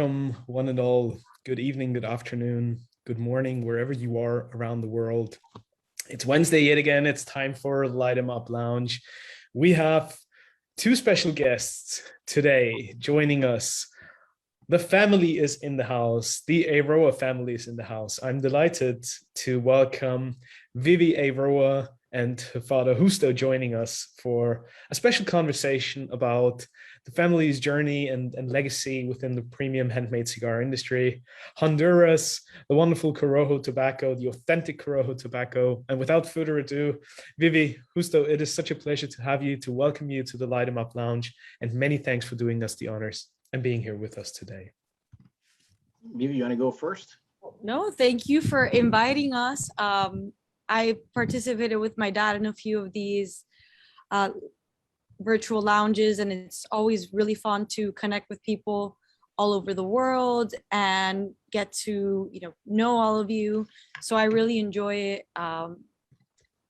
Welcome, one and all. Good evening, good afternoon, good morning, wherever you are around the world. It's Wednesday yet again. It's time for Light 'em Up Lounge. We have two special guests today joining us. The family is in the house. The Eiroa family is in the house. I'm delighted to welcome Vivi Eiroa and her father Husto joining us for a special conversation about the family's journey and legacy within the premium handmade cigar industry, Honduras, the wonderful Corojo tobacco, the authentic Corojo tobacco. And without further ado, Vivi, Husto, it is such a pleasure to have you, to welcome you to the Light 'em Up Lounge. And many thanks for doing us the honors and being here with us today. Vivi, you want to go first? No, thank you for inviting us. I participated with my dad in a few of these virtual lounges, and it's always really fun to connect with people all over the world and get to know all of you. So I really enjoy it.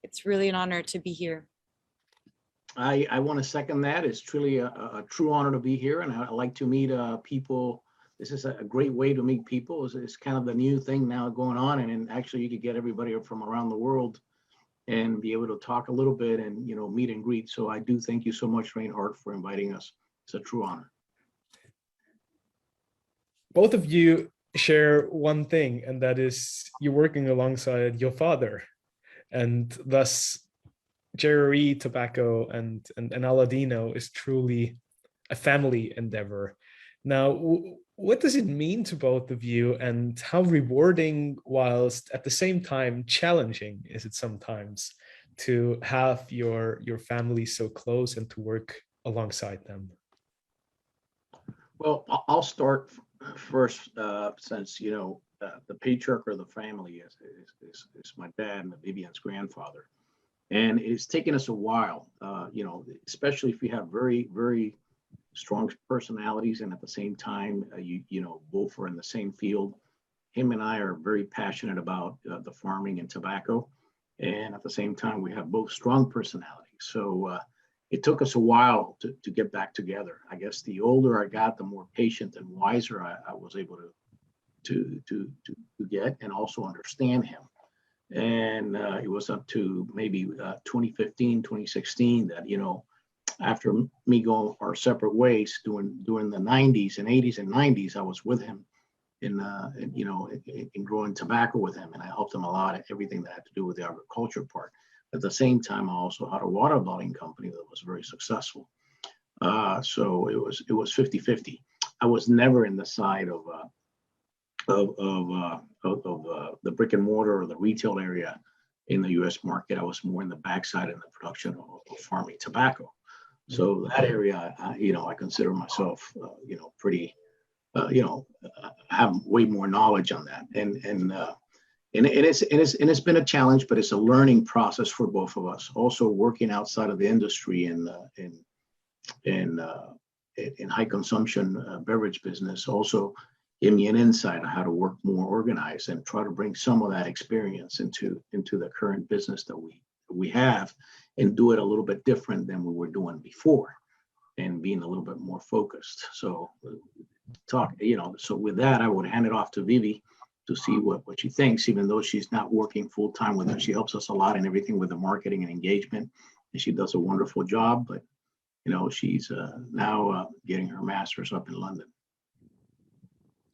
It's really an honor to be here. I want to second that. It's truly a true honor to be here, and I like to meet people. This is a great way to meet people. It's kind of the new thing now going on, and actually you could get everybody from around the world and be able to talk a little bit and meet and greet. So I do thank you so much, Reinhart, for inviting us. It's a true honor. Both of you share one thing, and that is you're working alongside your father, and thus JRE Tobacco and Aladino is truly a family endeavor. Now, what does it mean to both of you, and how rewarding, whilst at the same time challenging, is it sometimes to have your family so close and to work alongside them? Well, I'll start first, since the patriarch of the family is my dad and Vivian's grandfather, and it's taken us a while, especially if you have very, very strong personalities, and at the same time, both are in the same field. Him and I are very passionate about the farming and tobacco, and at the same time, we have both strong personalities. So it took us a while to get back together. I guess the older I got, the more patient and wiser I was able to get and also understand him. And it was up to maybe 2015, 2016 that after me going our separate ways during the 90s and 80s and 90s, I was with him in growing tobacco with him, and I helped him a lot at everything that had to do with the agriculture part. At the same time, I also had a water bottling company that was very successful. So it was 50-50. I was never in the side of the brick and mortar or the retail area in the U.S. market. I was more in the backside in the production of farming tobacco. So that area, I consider myself, pretty, have way more knowledge on that, and it's been a challenge, but it's a learning process for both of us. Also, working outside of the industry in high consumption beverage business, also gave me an insight on how to work more organized and try to bring some of that experience into the current business that we have, and do it a little bit different than we were doing before, and being a little bit more focused. So so with that, I would hand it off to Vivi to see what she thinks, even though she's not working full time with us. She helps us a lot in everything with the marketing and engagement, and she does a wonderful job. But she's now getting her master's up in London.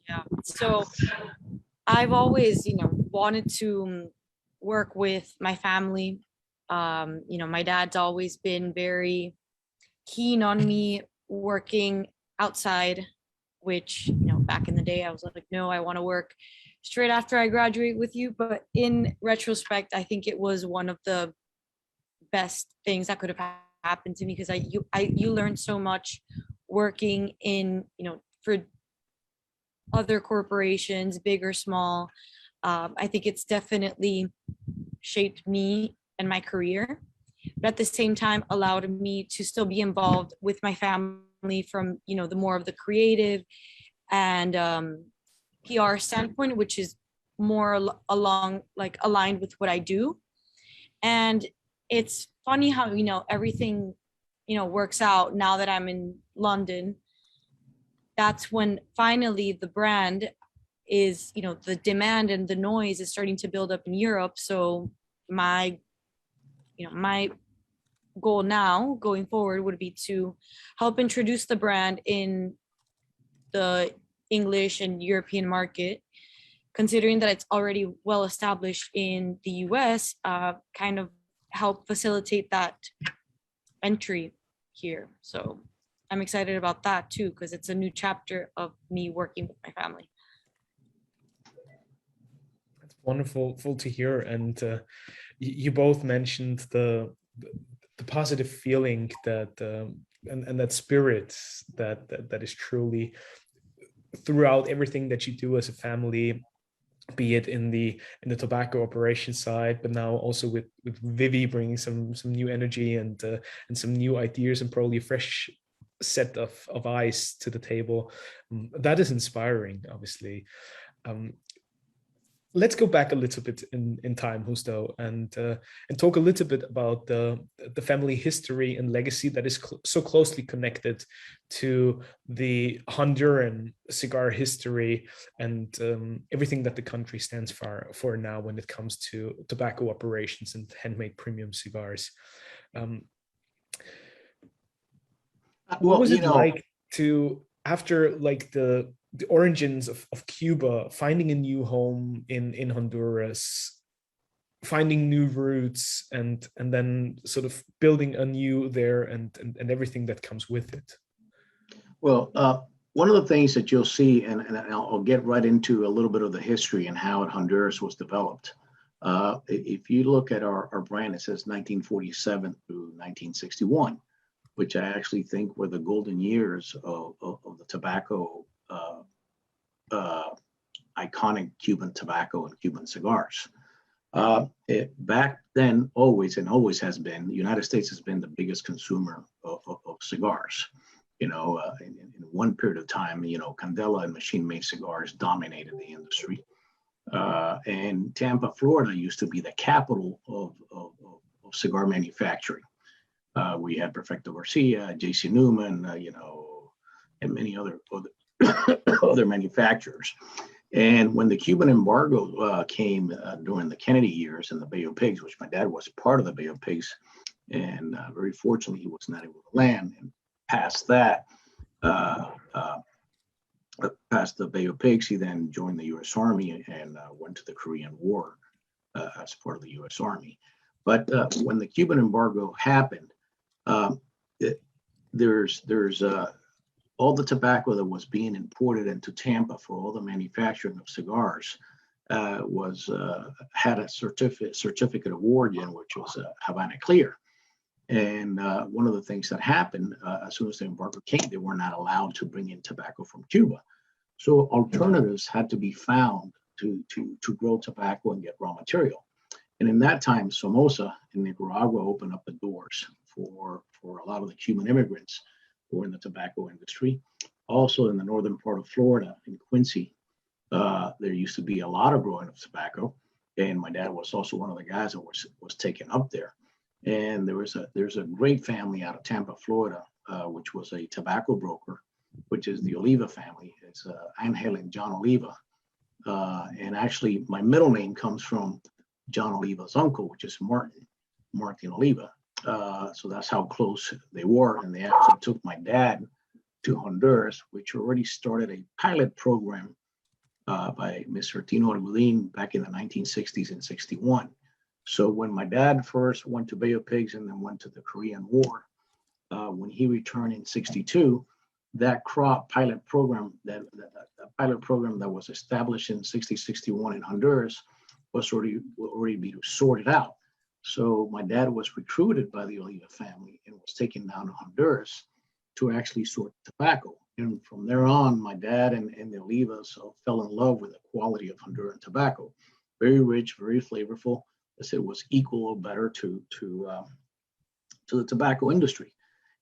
Yeah, so I've always wanted to work with my family. My dad's always been very keen on me working outside, which, back in the day I was like, no, I want to work straight after I graduate with you. But in retrospect, I think it was one of the best things that could have happened to me, because you learn so much working in, for other corporations, big or small. I think it's definitely shaped me and my career, but at the same time allowed me to still be involved with my family from the more of the creative and PR standpoint, which is more aligned with what I do. And it's funny how everything works out now that I'm in London, that's when finally the brand is, you know, the demand and the noise is starting to build up in Europe. So my goal now going forward would be to help introduce the brand in the English and European market, considering that it's already well established in the US, kind of help facilitate that entry here. So I'm excited about that too, because it's a new chapter of me working with my family. That's wonderful to hear. And you both mentioned the positive feeling that and that spirit that is truly throughout everything that you do as a family, be it in the tobacco operation side, but now also with Vivi bringing some new energy and some new ideas and probably a fresh set of eyes to the table. That is inspiring, obviously. Let's go back a little bit in time, Husto, and talk a little bit about the family history and legacy that is so closely connected to the Honduran cigar history and everything that the country stands for now when it comes to tobacco operations and handmade premium cigars. What was it like to, after like the origins of Cuba, finding a new home in Honduras, finding new roots, and then sort of building anew there and everything that comes with it? Well, one of the things that you'll see, and I'll get right into a little bit of the history and how Honduras was developed. If you look at our brand, it says 1947 through 1961, which I actually think were the golden years of the tobacco, iconic Cuban tobacco and Cuban cigars. Back then, always has been, the United States has been the biggest consumer of cigars. You know, in one period of time, you know, Candela and machine-made cigars dominated the industry. And Tampa, Florida used to be the capital of cigar manufacturing. We had Perfecto Garcia, J.C. Newman, you know, and many other other manufacturers. And when the Cuban embargo came during the Kennedy years in the Bay of Pigs, which my dad was part of the Bay of Pigs, and very fortunately he was not able to land. And past that, past the Bay of Pigs, he then joined the U.S. Army and went to the Korean War as part of the U.S. Army. But when the Cuban embargo happened, there's all the tobacco that was being imported into Tampa for all the manufacturing of cigars had a certificate of origin, which was Havana Clear. And one of the things that happened as soon as the embargo came, they were not allowed to bring in tobacco from Cuba. So alternatives had to be found to grow tobacco and get raw material. And in that time, Somoza in Nicaragua opened up the doors for a lot of the Cuban immigrants who were in the tobacco industry. Also in the northern part of Florida, in Quincy, there used to be a lot of growing of tobacco. And my dad was also one of the guys that was taken up there. And there's a great family out of Tampa, Florida, which was a tobacco broker, which is the Oliva family. It's Angel and John Oliva. And actually, my middle name comes from John Oliva's uncle, which is Martin Oliva. So that's how close they were. And they actually took my dad to Honduras, which already started a pilot program by Mr. Tino Argudin back in the 1960s and 61. So when my dad first went to Bay of Pigs and then went to the Korean War, when he returned in 62, that crop pilot program, that pilot program that was established in 60-61 in Honduras was already being sorted out. So my dad was recruited by the Oliva family and was taken down to Honduras to actually sort tobacco. And from there on, my dad and the Olivas fell in love with the quality of Honduran tobacco. Very rich, very flavorful. As it was equal or better to the tobacco industry.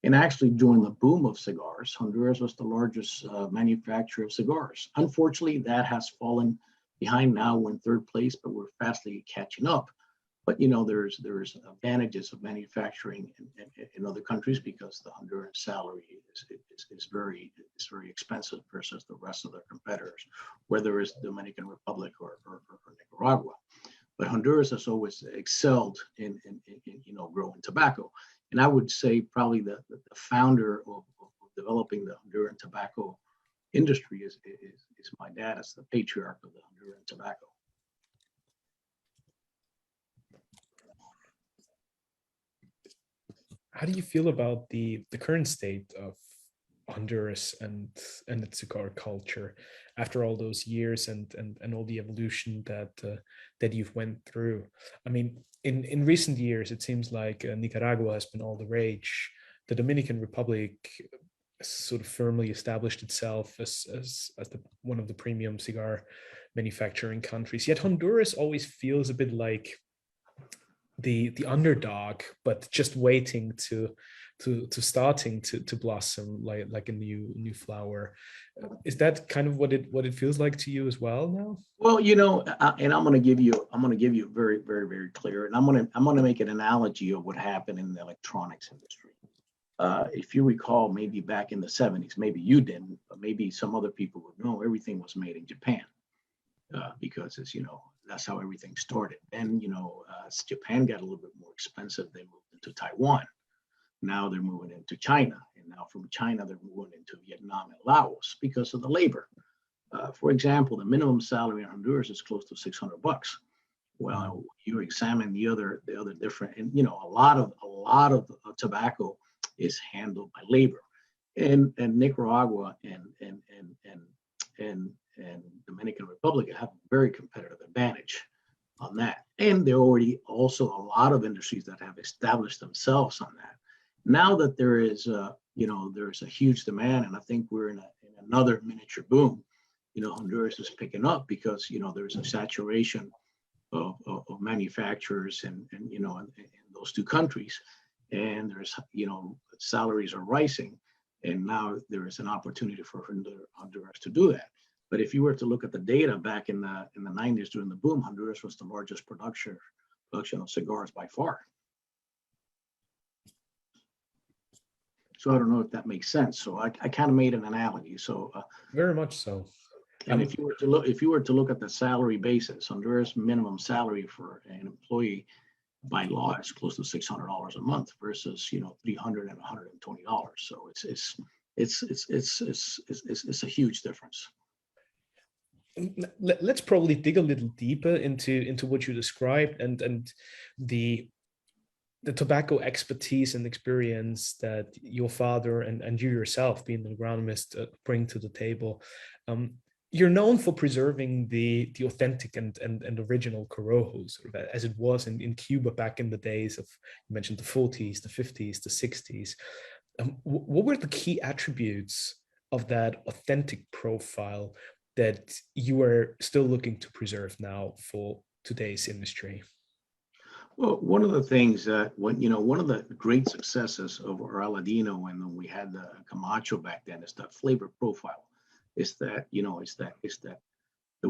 And actually, during the boom of cigars, Honduras was the largest manufacturer of cigars. Unfortunately, that has fallen behind now. We're in third place, but we're fastly catching up. But there's advantages of manufacturing in other countries because the Honduran salary is very expensive versus the rest of their competitors, whether it's Dominican Republic or Nicaragua. But Honduras has always excelled in growing tobacco, and I would say probably the founder of developing the Honduran tobacco industry is my dad, as the patriarch of the Honduran tobacco. How do you feel about the current state of Honduras and its cigar culture after all those years and all the evolution that you've went through? I mean, in recent years, it seems like Nicaragua has been all the rage. The Dominican Republic sort of firmly established itself as one of the premium cigar manufacturing countries. Yet Honduras always feels a bit like the underdog, but just waiting to starting to blossom like a new flower. Is that kind of what it feels like to you as well now? Well, and I'm going to give you very, very, very clear, and I'm going to make an analogy of what happened in the electronics industry. If you recall, maybe back in the 70s, maybe you didn't, but maybe some other people would know, everything was made in Japan. Because that's how everything started. And as Japan got a little bit more expensive, they moved into Taiwan. Now they're moving into China, and now from China they're moving into Vietnam and Laos because of the labor. For example, the minimum salary in Honduras is close to $600. Well, you examine the other different, and a lot of tobacco is handled by labor, and Nicaragua and Dominican Republic have a very competitive advantage on that. And there are already also a lot of industries that have established themselves on that. Now that there is there's a huge demand, and I think we're in another miniature boom. Honduras is picking up because there's a saturation of manufacturers and in those two countries, and there's salaries are rising, and now there is an opportunity for Honduras to do that. But if you were to look at the data back in the 90s during the boom, Honduras was the largest production of cigars by far. So I don't know if that makes sense. So I kind of made an analogy. So very much so. And if you were to look at the salary basis, Honduras minimum salary for an employee by law is close to $600 a month versus $300 and $120. So it's a huge difference. Let's probably dig a little deeper into what you described and the tobacco expertise and experience that your father and you yourself, being an agronomist, bring to the table. You're known for preserving the authentic and original Corojo, sort of as it was in Cuba back in the days of, you mentioned the 40s, the 50s, the 60s. What were the key attributes of that authentic profile that you are still looking to preserve now for today's industry? Well, one of the things that one of the great successes of our Aladino, and then we had the Camacho back then, is that flavor profile. Is that the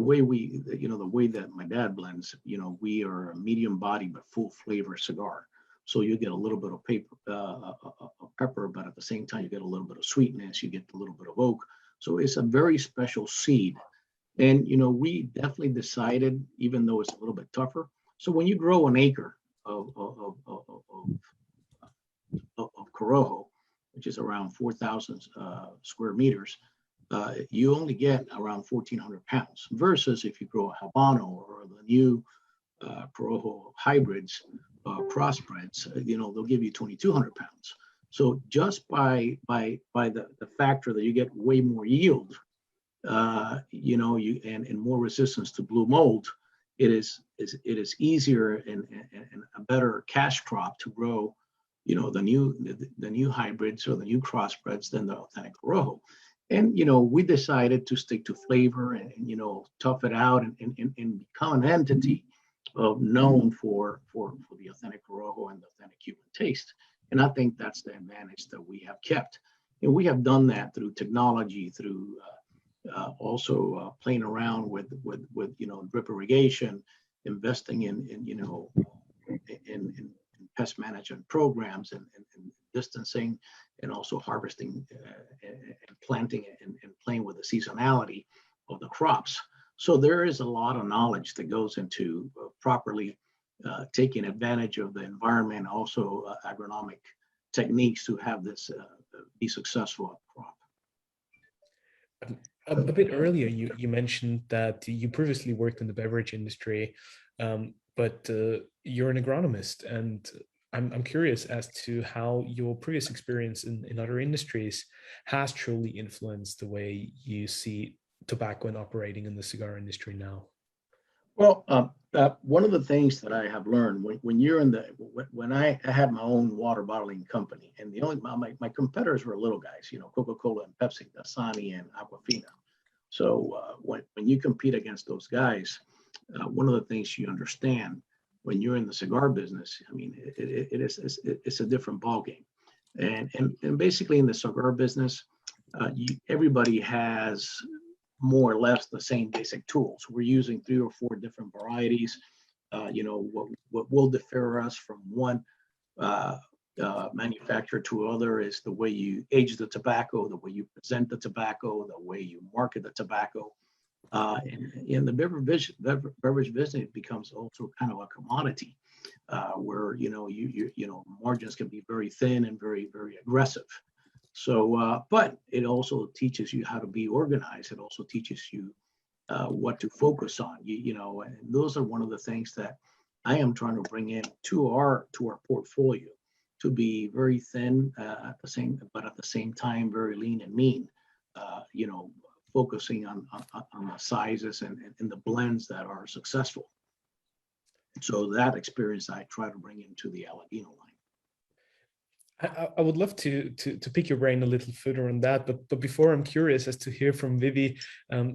way the way that my dad blends. We are a medium body but full flavor cigar. So you get a little bit of pepper, but at the same time you get a little bit of sweetness. You get a little bit of oak. So it's a very special seed. And, we definitely decided, even though it's a little bit tougher. So when you grow an acre of Corojo, which is around 4,000 square meters, you only get around 1,400 pounds versus if you grow a Habano or the new Corojo hybrids, crossbreds, they'll give you 2,200 pounds. So just by the factor that you get way more yield, and more resistance to blue mold, it is easier and a better cash crop to grow, the new hybrids or the new crossbreds than the authentic Corojo. And we decided to stick to flavor and tough it out and become an entity of known for the authentic Corojo and the authentic Cuban taste. And I think that's the advantage that we have kept. And we have done that through technology, through also playing around with drip irrigation, investing in in pest management programs and distancing, and also harvesting and planting and playing with the seasonality of the crops. So there is a lot of knowledge that goes into properly taking advantage of the environment, also agronomic techniques to have this be successful at crop. A bit earlier, you mentioned that you previously worked in the beverage industry, but you're an agronomist, and I'm curious as to how your previous experience in other industries has truly influenced the way you see tobacco and operating in the cigar industry now. Well, one of the things that I have learned when you're in when I had my own water bottling company, and the only my competitors were little guys, Coca-Cola and Pepsi, Dasani and Aquafina. So when you compete against those guys, one of the things you understand when you're in the cigar business, I mean, it's a different ballgame, and basically in the cigar business, everybody has more or less the same basic tools. We're using 3 or 4 different varieties. What will differ us from one manufacturer to other is the way you age the tobacco, the way you present the tobacco, the way you market the tobacco. And in the beverage business becomes also kind of a commodity, where margins can be very thin and very, very aggressive. So, but it also teaches you how to be organized. It also teaches you what to focus on. And those are one of the things that I am trying to bring in to our portfolio, to be very thin at the same time very lean and mean. Focusing on the sizes and the blends that are successful. So that experience I try to bring into the Aladino line. I would love to pick your brain a little further on that, but before, I'm curious as to hear from Vivi,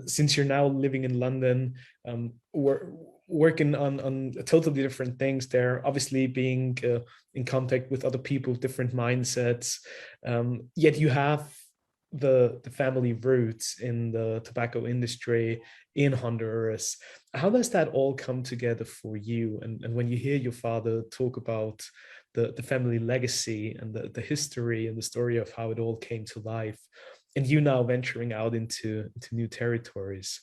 since you're now living in London, working on totally different things there, obviously being in contact with other people with different mindsets, yet you have the family roots in the tobacco industry in Honduras. How does that all come together for you? And when you hear your father talk about the family legacy and the history and the story of how it all came to life, and you now venturing out into new territories,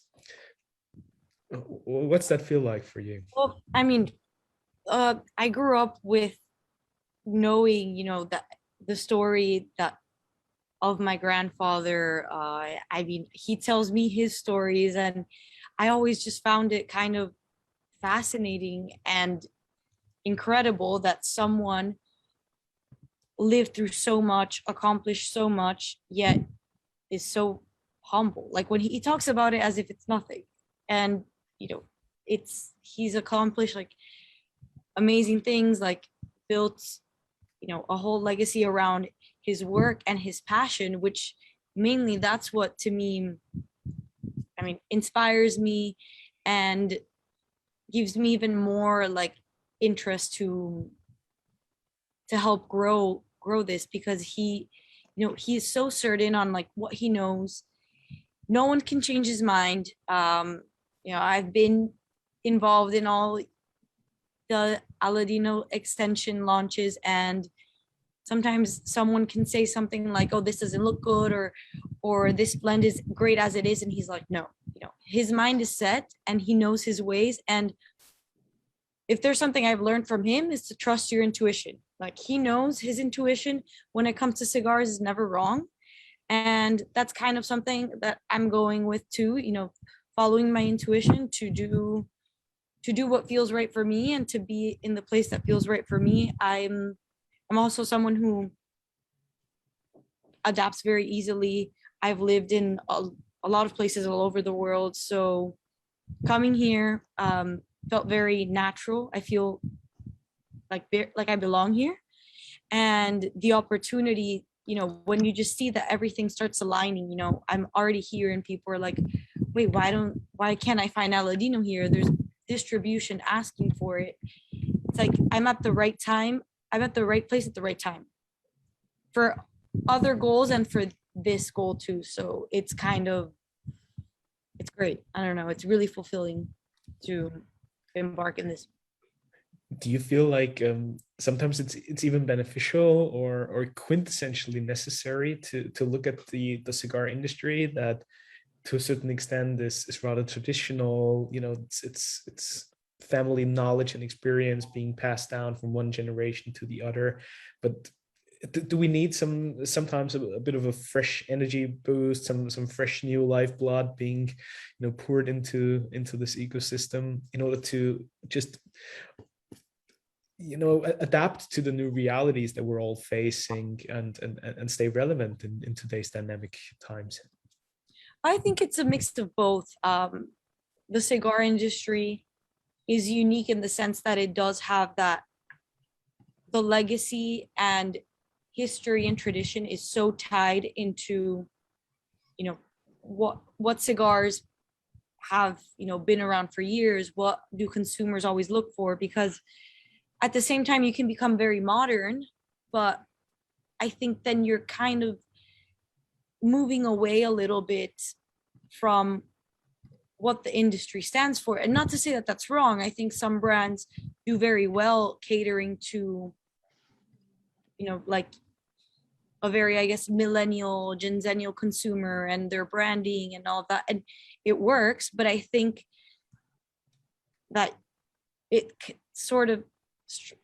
what's that feel like for you? Well, I mean, I grew up with knowing, that the story of my grandfather. I mean, he tells me his stories, and I always just found it kind of fascinating and incredible that someone lived through so much, accomplished so much, yet is so humble. Like when he talks about it as if it's nothing, and he's accomplished like amazing things, like built a whole legacy around his work and his passion, which mainly that's what to me, I mean, inspires me and gives me even more like interest to help grow this, because he is so certain on like what he knows. No one can change his mind. I've been involved in all the Aladino extension launches, and sometimes someone can say something like, oh, this doesn't look good, or this blend is great as it is, and he's like, no, his mind is set and he knows his ways. And if there's something I've learned from him, is to trust your intuition. Like he knows his intuition when it comes to cigars is never wrong. And that's kind of something that I'm going with too, following my intuition to do what feels right for me and to be in the place that feels right for me. I'm also someone who adapts very easily. I've lived in a lot of places all over the world. So coming here felt very natural. I feel like I belong here. And the opportunity, when you just see that everything starts aligning, I'm already here and people are like, wait, why can't I find Aladino here? There's distribution asking for it. It's like I'm at the right time. I'm at the right place at the right time for other goals and for this goal too. So it's great. I don't know. It's really fulfilling to embark in this. do you feel like sometimes it's even beneficial or quintessentially necessary to look at the cigar industry that to a certain extent is rather traditional? You know, it's family knowledge and experience being passed down from one generation to the other, but do we need sometimes a bit of a fresh energy boost, some fresh new lifeblood being, poured into this ecosystem in order to just adapt to the new realities that we're all facing and stay relevant in today's dynamic times? I think it's a mix of both. The cigar industry is unique in the sense that it does have that the legacy and history and tradition is so tied into, what cigars have, been around for years. What do consumers always look for? Because at the same time, you can become very modern, but I think then you're kind of moving away a little bit from what the industry stands for. And not to say that that's wrong. I think some brands do very well catering to, like a very, I guess, millennial, genzennial consumer and their branding and all of that. And it works, but I think that it sort of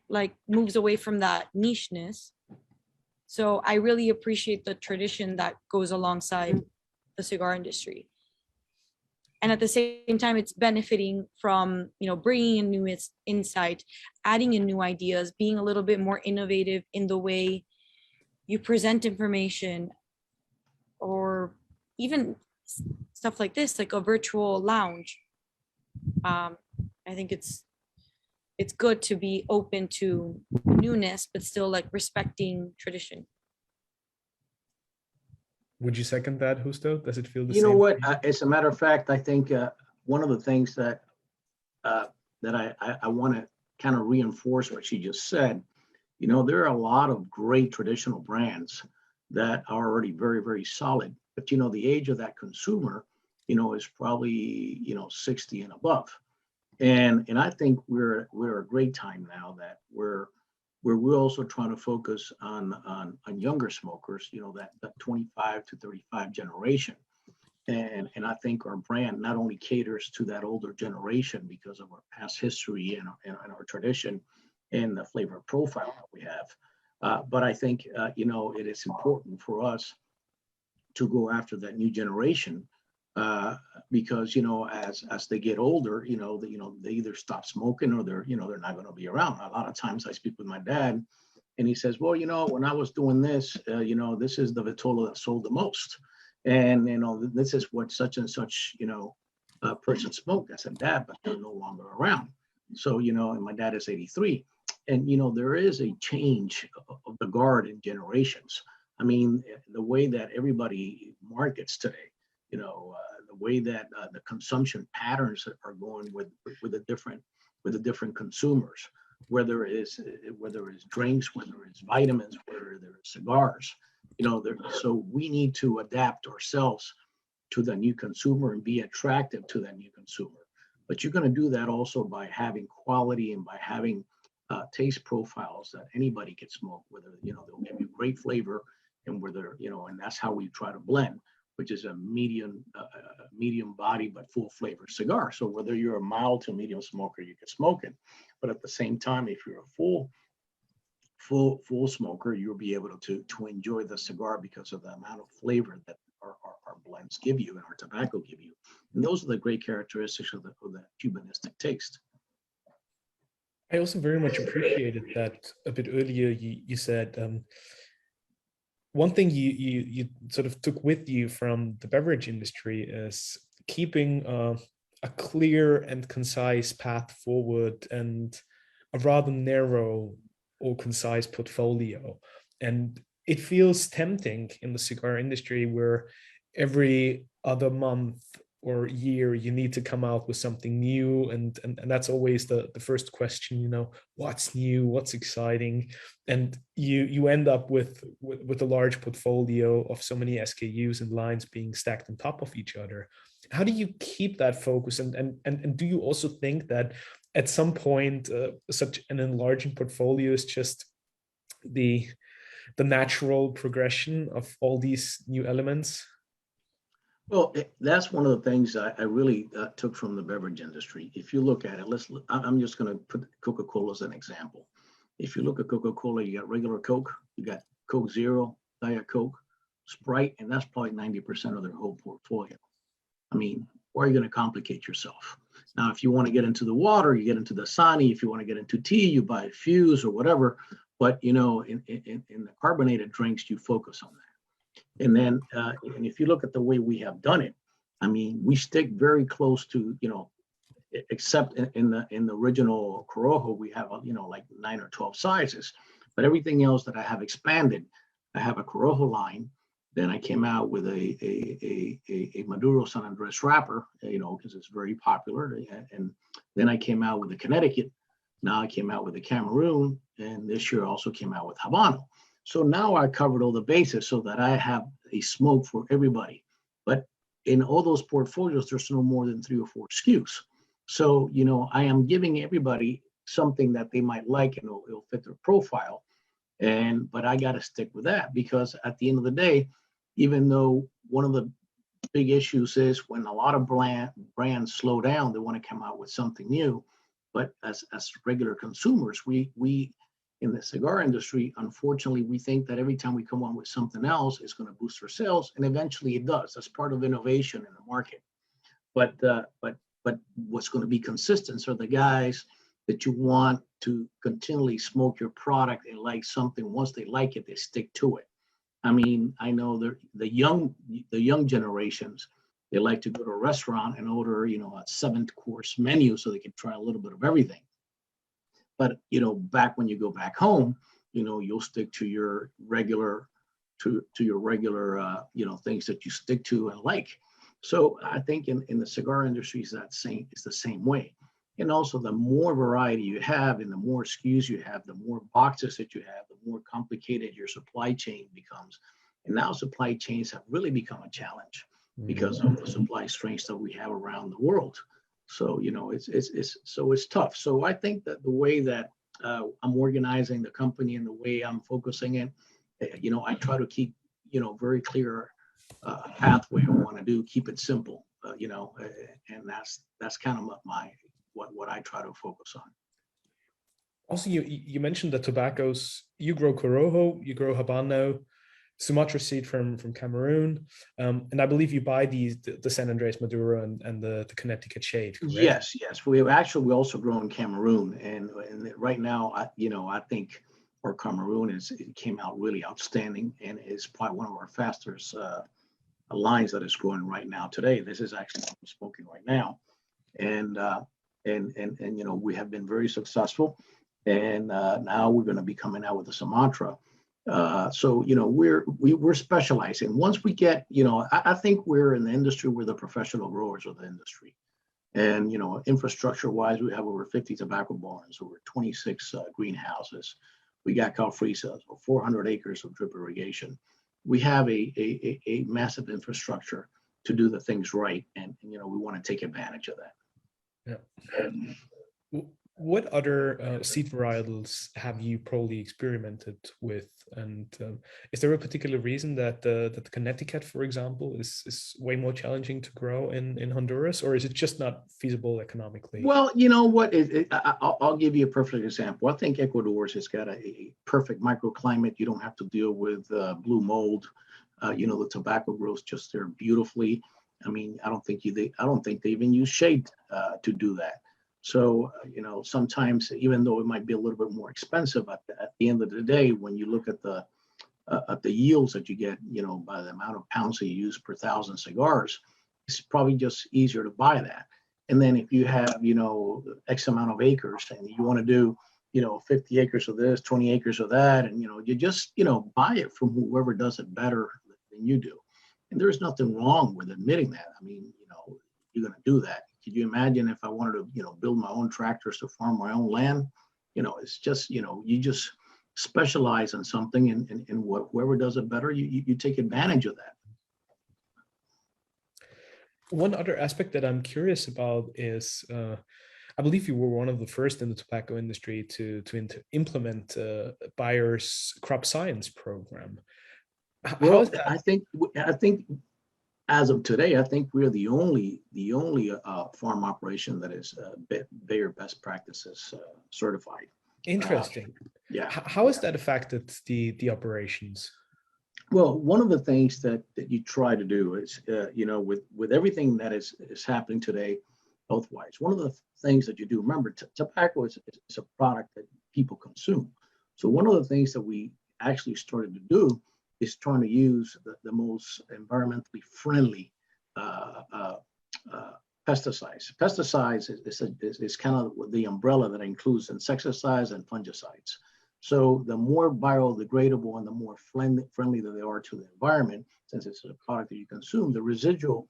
like moves away from that nicheness. So I really appreciate the tradition that goes alongside the cigar industry. And at the same time, it's benefiting from, bringing in new insight, adding in new ideas, being a little bit more innovative in the way you present information, or even stuff like this, like a virtual lounge. I think it's good to be open to newness, but still like respecting tradition. Would you second that, Husto? Does it feel the You same? know what? As a matter of fact, I think one of the things that I want to kind of reinforce what she just said. There are a lot of great traditional brands that are already very, very solid. But the age of that consumer, is probably 60 and above. And I think we're a great time now that we're also trying to focus on younger smokers, that 25 to 35 generation. And I think our brand not only caters to that older generation because of our past history and our tradition and the flavor profile that we have, but I think it is important for us to go after that new generation. Because as they get older, they either stop smoking or they're not going to be around. A lot of times I speak with my dad, and he says, "Well, when I was doing this, this is the Vitola that sold the most, and this is what such and such person smoked." I said, "Dad, but they're no longer around." So and my dad is 83, and there is a change of the guard in generations. I mean, the way that everybody markets today. The way that the consumption patterns are going with the different consumers, whether it's drinks, whether it's vitamins, whether it's cigars, so we need to adapt ourselves to the new consumer and be attractive to that new consumer. But you're going to do that also by having quality and by having taste profiles that anybody can smoke, whether they'll give you great flavor and whether and that's how we try to blend, which is a medium body but full flavor cigar. So whether you're a mild to medium smoker, you can smoke it. But at the same time, if you're a full smoker, you'll be able to enjoy the cigar because of the amount of flavor that our blends give you and our tobacco give you. And those are the great characteristics of the Cubanistic taste. I also very much appreciated that a bit earlier you said one thing you sort of took with you from the beverage industry is keeping a clear and concise path forward and a rather narrow or concise portfolio. And it feels tempting in the cigar industry where every other month or year you need to come out with something new, and that's always the first question, what's new, what's exciting, and you end up with a large portfolio of so many SKUs and lines being stacked on top of each other. How do you keep that focus, and do you also think that at some point, such an enlarging portfolio is just the natural progression of all these new elements? Well, that's one of the things I really took from the beverage industry. If you look at it, I'm just going to put Coca-Cola as an example. If you look at Coca-Cola, you got regular Coke, you got Coke Zero, Diet Coke, Sprite, and that's probably 90% of their whole portfolio. I mean, why are you going to complicate yourself? Now, if you want to get into the water, you get into the Dasani. If you want to get into tea, you buy Fuse or whatever. But, you know, in the carbonated drinks, you focus on that. And then, and if you look at the way we have done it, I mean, we stick very close to, you know, except in the original Corojo, we have, you know, like 9 or 12 sizes. But everything else that I have expanded, I have a Corojo line. Then I came out with a Maduro San Andres wrapper, you know, because it's very popular. And then I came out with the Connecticut. Now I came out with the Cameroon, and this year also came out with Habano. So now I covered all the bases so that I have a smoke for everybody. But in all those portfolios, there's no more than 3 or 4 SKUs. So, you know, I am giving everybody something that they might like and it'll fit their profile. But I got to stick with that, because at the end of the day, even though one of the big issues is when a lot of brands slow down, they want to come out with something new. But as regular consumers, we in the cigar industry, unfortunately, we think that every time we come on with something else, it's going to boost our sales, and eventually it does. That's part of innovation in the market. But what's going to be consistent are the guys that you want to continually smoke your product and like something. Once they like it, they stick to it. I mean, I know the young generations, they like to go to a restaurant and order, you know, a 7-course menu so they can try a little bit of everything. But, you know, back when you go back home, you know, you'll stick to your regular, you know, things that you stick to and like. So I think in the cigar industry, it's the same way. And also, the more variety you have and the more SKUs you have, the more boxes that you have, the more complicated your supply chain becomes. And now supply chains have really become a challenge because of the supply strengths that we have around the world. So, you know, it's tough. So I think that the way that I'm organizing the company and the way I'm focusing it, you know, I try to keep, you know, very clear pathway I want to do, keep it simple, you know, and that's kind of what I try to focus on. Also, you mentioned the tobaccos. You grow Corojo, you grow Habano, Sumatra seed from Cameroon, and I believe you buy the San Andres Maduro and the Connecticut shade. Correct? Yes. We also grow in Cameroon, and right now, I think our Cameroon it came out really outstanding, and is probably one of our fastest lines that is growing right now today. This is actually what I'm smoking right now, and you know, we have been very successful, and now we're going to be coming out with the Sumatra. So, you know, we're specializing. Once we get, you know, I think we're in the industry, we're the professional growers of the industry. And, you know, infrastructure wise, we have over 50 tobacco barns, over 26 greenhouses. We got Calfreezas, 400 acres of drip irrigation. We have a massive infrastructure to do the things right. And you know, we want to take advantage of that. Yeah. What other seed varietals have you probably experimented with? And is there a particular reason that the Connecticut, for example, is way more challenging to grow in Honduras, or is it just not feasible economically? Well, you know what? I'll give you a perfect example. I think Ecuador has got a perfect microclimate. You don't have to deal with blue mold. You know, the tobacco grows just there beautifully. I mean, I don't think they even use shade to do that. So, you know, sometimes, even though it might be a little bit more expensive, at the end of the day, when you look at the yields that you get, you know, by the amount of pounds that you use per 1,000 cigars, it's probably just easier to buy that. And then if you have, you know, X amount of acres and you want to do, you know, 50 acres of this, 20 acres of that, and, you know, you just, you know, buy it from whoever does it better than you do. And there's nothing wrong with admitting that. I mean, you know, you're going to do that. Could you imagine if I wanted to, you know, build my own tractors to farm my own land? You know, it's just, you know, you just specialize in something, and whoever does it better, you take advantage of that. One other aspect that I'm curious about is, I believe you were one of the first in the tobacco industry to implement Bayer's crop science program. How Well, is that? I think as of today, I think we're the only farm operation that is Bayer best practices certified. Interesting. Yeah. How has that affected the operations? Well, one of the things that you try to do is, with everything that is happening today, health-wise, one of the things that you do, remember, tobacco is a product that people consume. So one of the things that we actually started to do is trying to use the most environmentally friendly pesticides. Pesticides is kind of the umbrella that includes insecticides and fungicides. So the more biodegradable and the more friendly that they are to the environment, since it's a product that you consume, the residual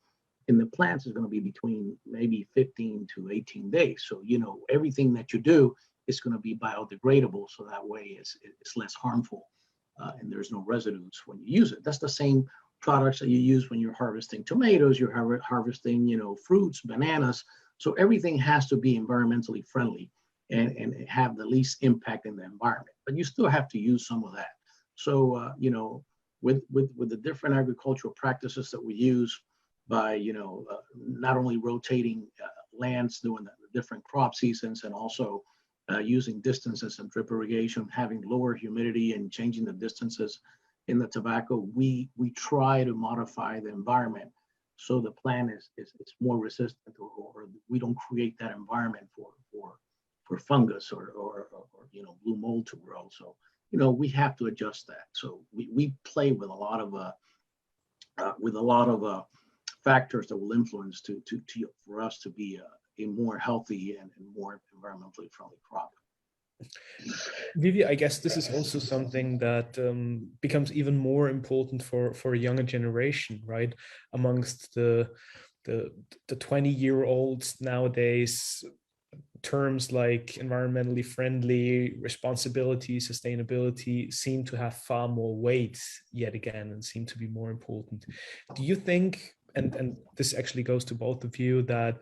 in the plants is going to be between maybe 15 to 18 days. So, everything that you do is going to be biodegradable. So that way it's less harmful and there's no residues when you use it. That's the same products that you use when you're harvesting tomatoes, you're harvesting, fruits, bananas. So everything has to be environmentally friendly and have the least impact in the environment. But you still have to use some of that. So, with the different agricultural practices that we use by, not only rotating lands, doing the different crop seasons, and also using distances and drip irrigation, having lower humidity and changing the distances in the tobacco, we try to modify the environment so the plant is more resistant, or we don't create that environment for fungus or blue mold to grow. So we have to adjust that. So we play with a lot of factors that will influence for us to be a more healthy and more environmentally friendly crop. Vivi, I guess this is also something that becomes even more important for a younger generation, right? Amongst the 20-year-olds nowadays, terms like environmentally friendly, responsibility, sustainability seem to have far more weight yet again and seem to be more important. Do you think, and this actually goes to both of you, that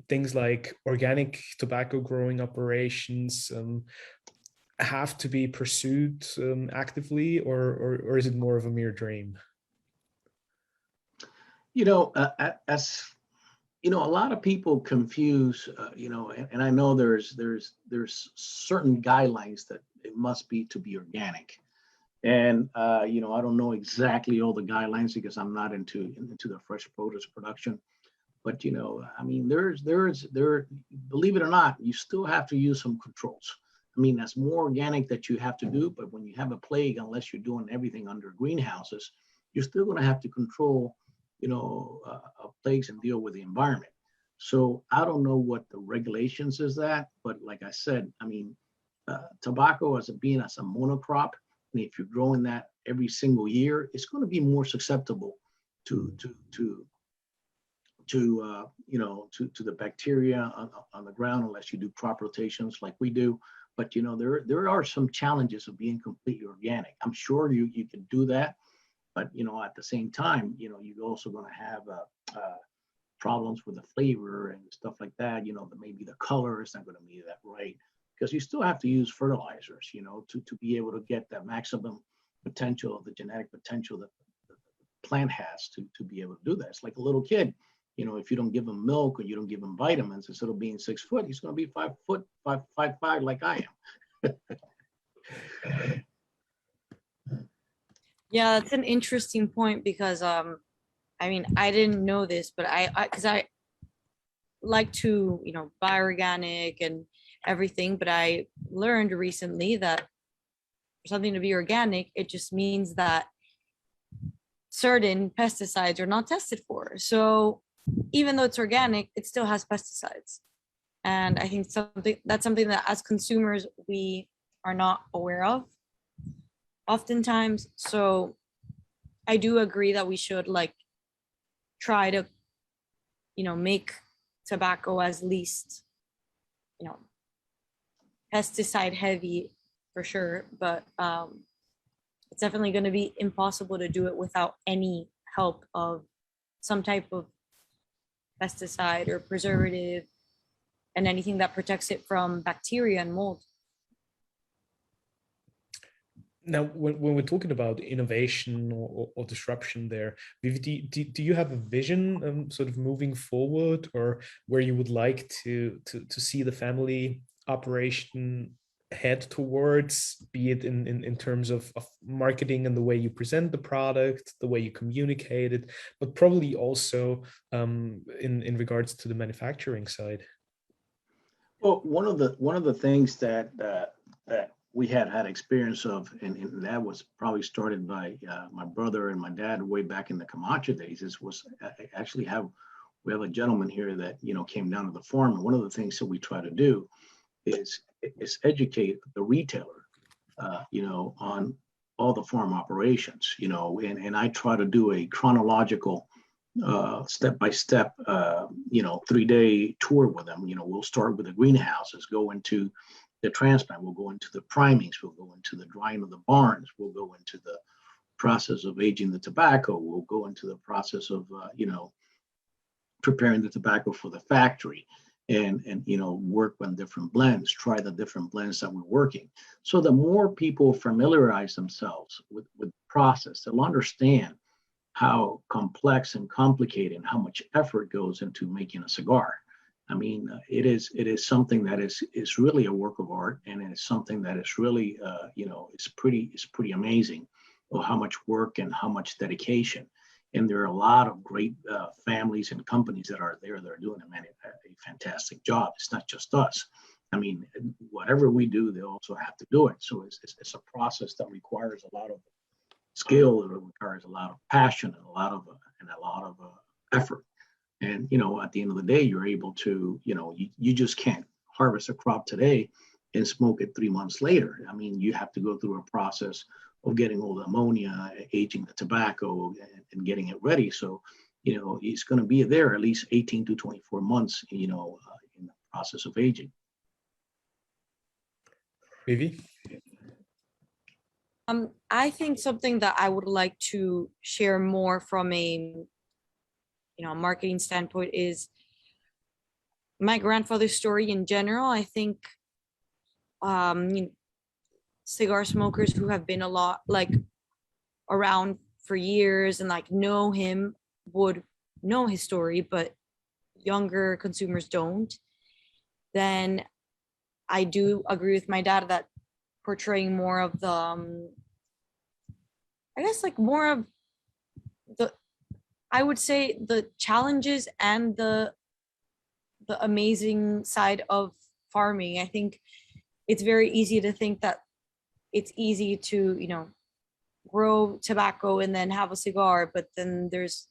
things like organic tobacco growing operations have to be pursued actively, or is it more of a mere dream? A lot of people confuse, and I know there's certain guidelines that it must be to be organic. And, I don't know exactly all the guidelines because I'm not into the fresh produce production. But, believe it or not, you still have to use some controls. I mean, that's more organic that you have to do. But when you have a plague, unless you're doing everything under greenhouses, you're still going to have to control plagues and deal with the environment. So I don't know what the regulations is that, but like I said, tobacco being as a monocrop, and if you're growing that every single year, it's going to be more susceptible to the bacteria on the ground unless you do crop rotations like we do. But there are some challenges of being completely organic. I'm sure you can do that. But, at the same time, you're also going to have problems with the flavor and stuff like that. Maybe the color is not going to be that right because you still have to use fertilizers, to be able to get that maximum potential, the genetic potential that the plant has to be able to do that. It's like a little kid. If you don't give him milk or you don't give him vitamins, instead of being 6 foot, he's going to be 5 foot, 5'5" like I am. Yeah, that's an interesting point because I didn't know this, but because I like to, buy organic and everything, but I learned recently that for something to be organic, it just means that certain pesticides are not tested for. So even though it's organic, it still has pesticides. And I think that's something that as consumers, we are not aware of oftentimes. So I do agree that we should try to, make tobacco as least, pesticide heavy for sure. But it's definitely going to be impossible to do it without any help of some type of pesticide or preservative, and anything that protects it from bacteria and mold. Now, when we're talking about innovation or disruption there, Vivi, do you have a vision sort of moving forward, or where you would like to see the family operation head towards, be it in terms of marketing and the way you present the product, the way you communicate it, but probably also in regards to the manufacturing side? Well, one of the things that we had experience of, and that was probably started by my brother and my dad way back in the Camacho days, was actually we have a gentleman here that came down to the farm, and one of the things that we try to do is educate the retailer, on all the farm operations, and I try to do a chronological step-by-step 3-day tour with them. We'll start with the greenhouses, go into the transplant, we'll go into the primings, we'll go into the drying of the barns, we'll go into the process of aging the tobacco, we'll go into the process of preparing the tobacco for the factory, and work on different blends, try the different blends that we're working. So the more people familiarize themselves with the process, they'll understand how complex and complicated and how much effort goes into making a cigar. I mean, it is something that is really a work of art, and it's something that is really, it's pretty amazing, how much work and how much dedication. And there are a lot of great families and companies that are there that are doing a fantastic job. It's not just us. I mean, whatever we do, they also have to do it. So it's a process that requires a lot of skill, it requires a lot of passion and a lot of effort. And at the end of the day, you're able to, you just can't harvest a crop today and smoke it 3 months later. I mean, you have to go through a process of getting all the ammonia, aging the tobacco, and getting it ready. So, it's going to be there at least 18 to 24 months, in the process of aging. Vivi? I think something that I would like to share more from a marketing standpoint is my grandfather's story in general. I think cigar smokers who have been a lot around for years and know him would know his story, but younger consumers don't. Then I do agree with my dad that portraying more of the more of the, I would say, the challenges and the amazing side of farming. I think it's very easy to think that it's easy to grow tobacco and then have a cigar, but then there's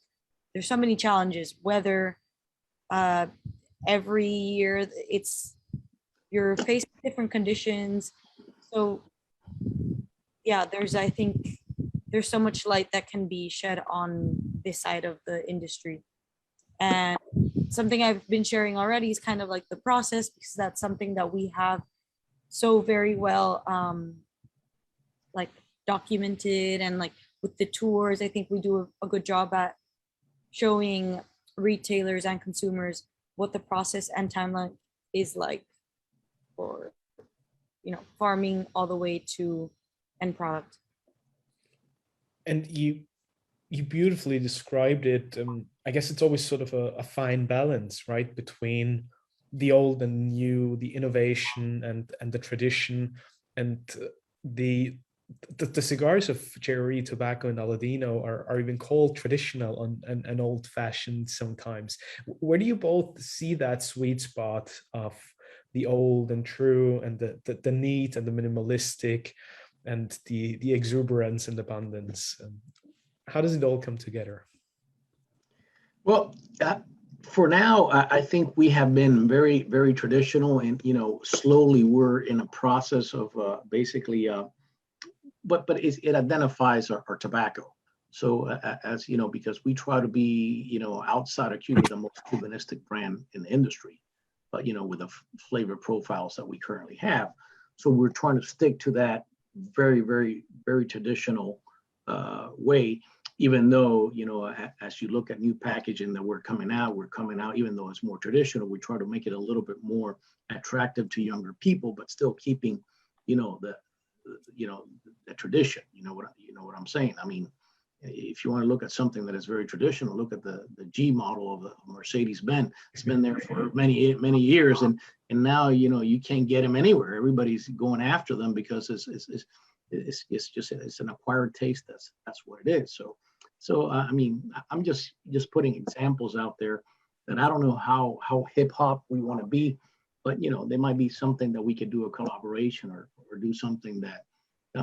so many challenges. Weather, every year you're facing different conditions. So yeah, I think there's so much light that can be shed on this side of the industry. And something I've been sharing already is kind of like the process, because that's something that we have so very well documented, and with the tours, I think we do a good job at showing retailers and consumers what the process and timeline is like for farming all the way to end product. And you beautifully described it. I guess it's always sort of a fine balance, right, between the old and new, the innovation and the tradition, and the cigars of JRE Tobacco and Aladino are even called traditional and old-fashioned sometimes. Where do you both see that sweet spot of the old and true, and the neat and the minimalistic, and the exuberance and abundance? How does it all come together? Well, for now, I think we have been very, very traditional, and slowly we're in a process of basically, but it identifies our tobacco. So as you know, because we try to be outside of Cuba, the most Cubanistic brand in the industry, but with the flavor profiles that we currently have. So we're trying to stick to that very, very, very traditional way. even though, as you look at new packaging that we're coming out, even though it's more traditional, we try to make it a little bit more attractive to younger people, but still keeping, the tradition. You know what I'm saying? I mean, if you want to look at something that is very traditional, look at the G model of the Mercedes-Benz. It's been there for many years, and now you can't get them anywhere. Everybody's going after them because it's an acquired taste. That's what it is. So I mean, I'm just putting examples out there that I don't know how hip hop we want to be, but there might be something that we could do a collaboration or do something that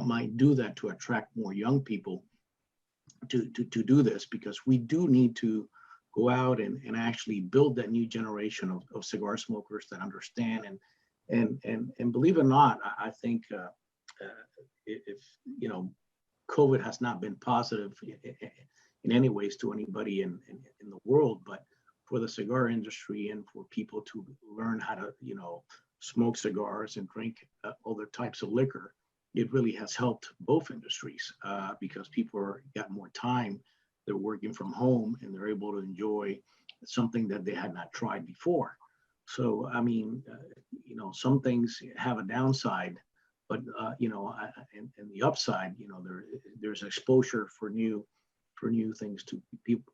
might do that to attract more young people to do this, because we do need to go out and actually build that new generation of cigar smokers that understand and believe it or not, I think if COVID has not been positive in any ways to anybody in the world, but for the cigar industry and for people to learn how to smoke cigars and drink other types of liquor, it really has helped both industries because people got more time. They're working from home and they're able to enjoy something that they had not tried before. So, I mean, some things have a downside, but, and the upside, there's exposure for new things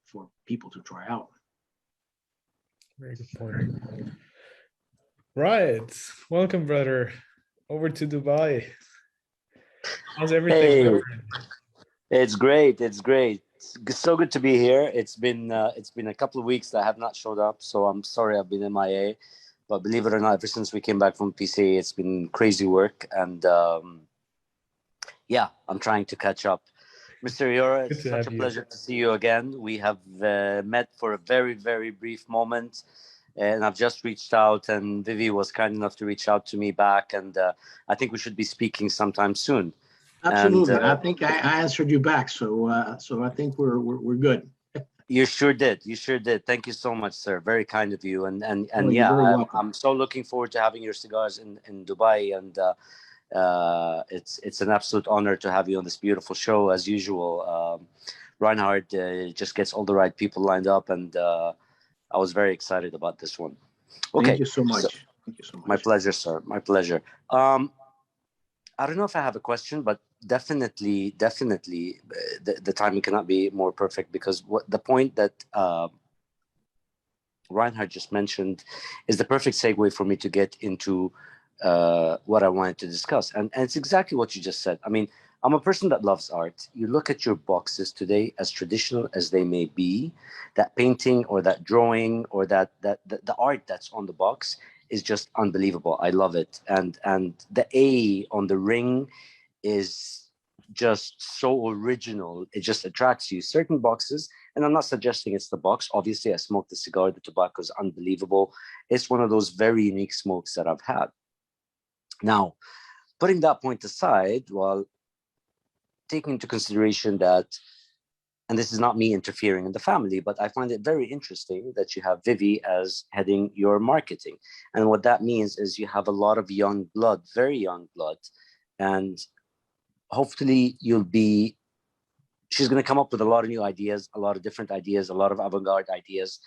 for people to try out. Very good point. Right. Welcome, brother. Over to Dubai. How's everything going? It's great. It's so good to be here. It's been a couple of weeks that I have not showed up, so I'm sorry I've been MIA. But believe it or not, ever since we came back from PC, it's been crazy work, and I'm trying to catch up. Mr. Eiroa, it's such a pleasure to see you again. We have met for a very, very brief moment, and I've just reached out, and Vivi was kind enough to reach out to me back, and I think we should be speaking sometime soon. Absolutely. And I think I answered you back, so I think we're good. You sure did. Thank you so much, sir. Very kind of you. And I'm so looking forward to having your cigars in Dubai, and it's an absolute honor to have you on this beautiful show as usual. Reinhart just gets all the right people lined up, and I was very excited about this one. Okay. Thank you so much. Thank you so much. My pleasure, sir. My pleasure. I don't know if I have a question, but definitely, the timing cannot be more perfect, because the point that Reinhart just mentioned is the perfect segue for me to get into what I wanted to discuss. And it's exactly what you just said. I mean, I'm a person that loves art. You look at your boxes today, as traditional as they may be, that painting or that drawing or the art that's on the box is just unbelievable. I love it. And the A on the ring is just so original. It just attracts you. Certain boxes, and I'm not suggesting it's the box. Obviously, I smoked the cigar. The tobacco is unbelievable. It's one of those very unique smokes that I've had. Now, putting that point aside, while taking into consideration that, and this is not me interfering in the family, but I find it very interesting that you have Vivi as heading your marketing. And what that means is you have a lot of young blood, very young blood. And hopefully she's going to come up with a lot of new ideas, a lot of different ideas, a lot of avant-garde ideas.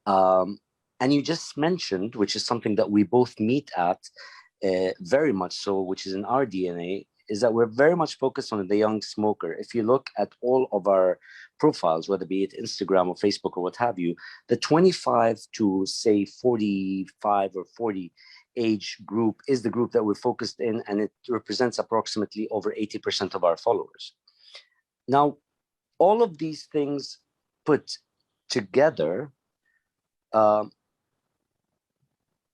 And you just mentioned, which is something that we both meet at very much so, which is in our DNA, is that we're very much focused on the young smoker. If you look at all of our profiles, whether be it Instagram or Facebook or what have you, the 25 to say 45 or 40 age group is the group that we're focused in, and it represents approximately over 80% of our followers. Now, all of these things put together, can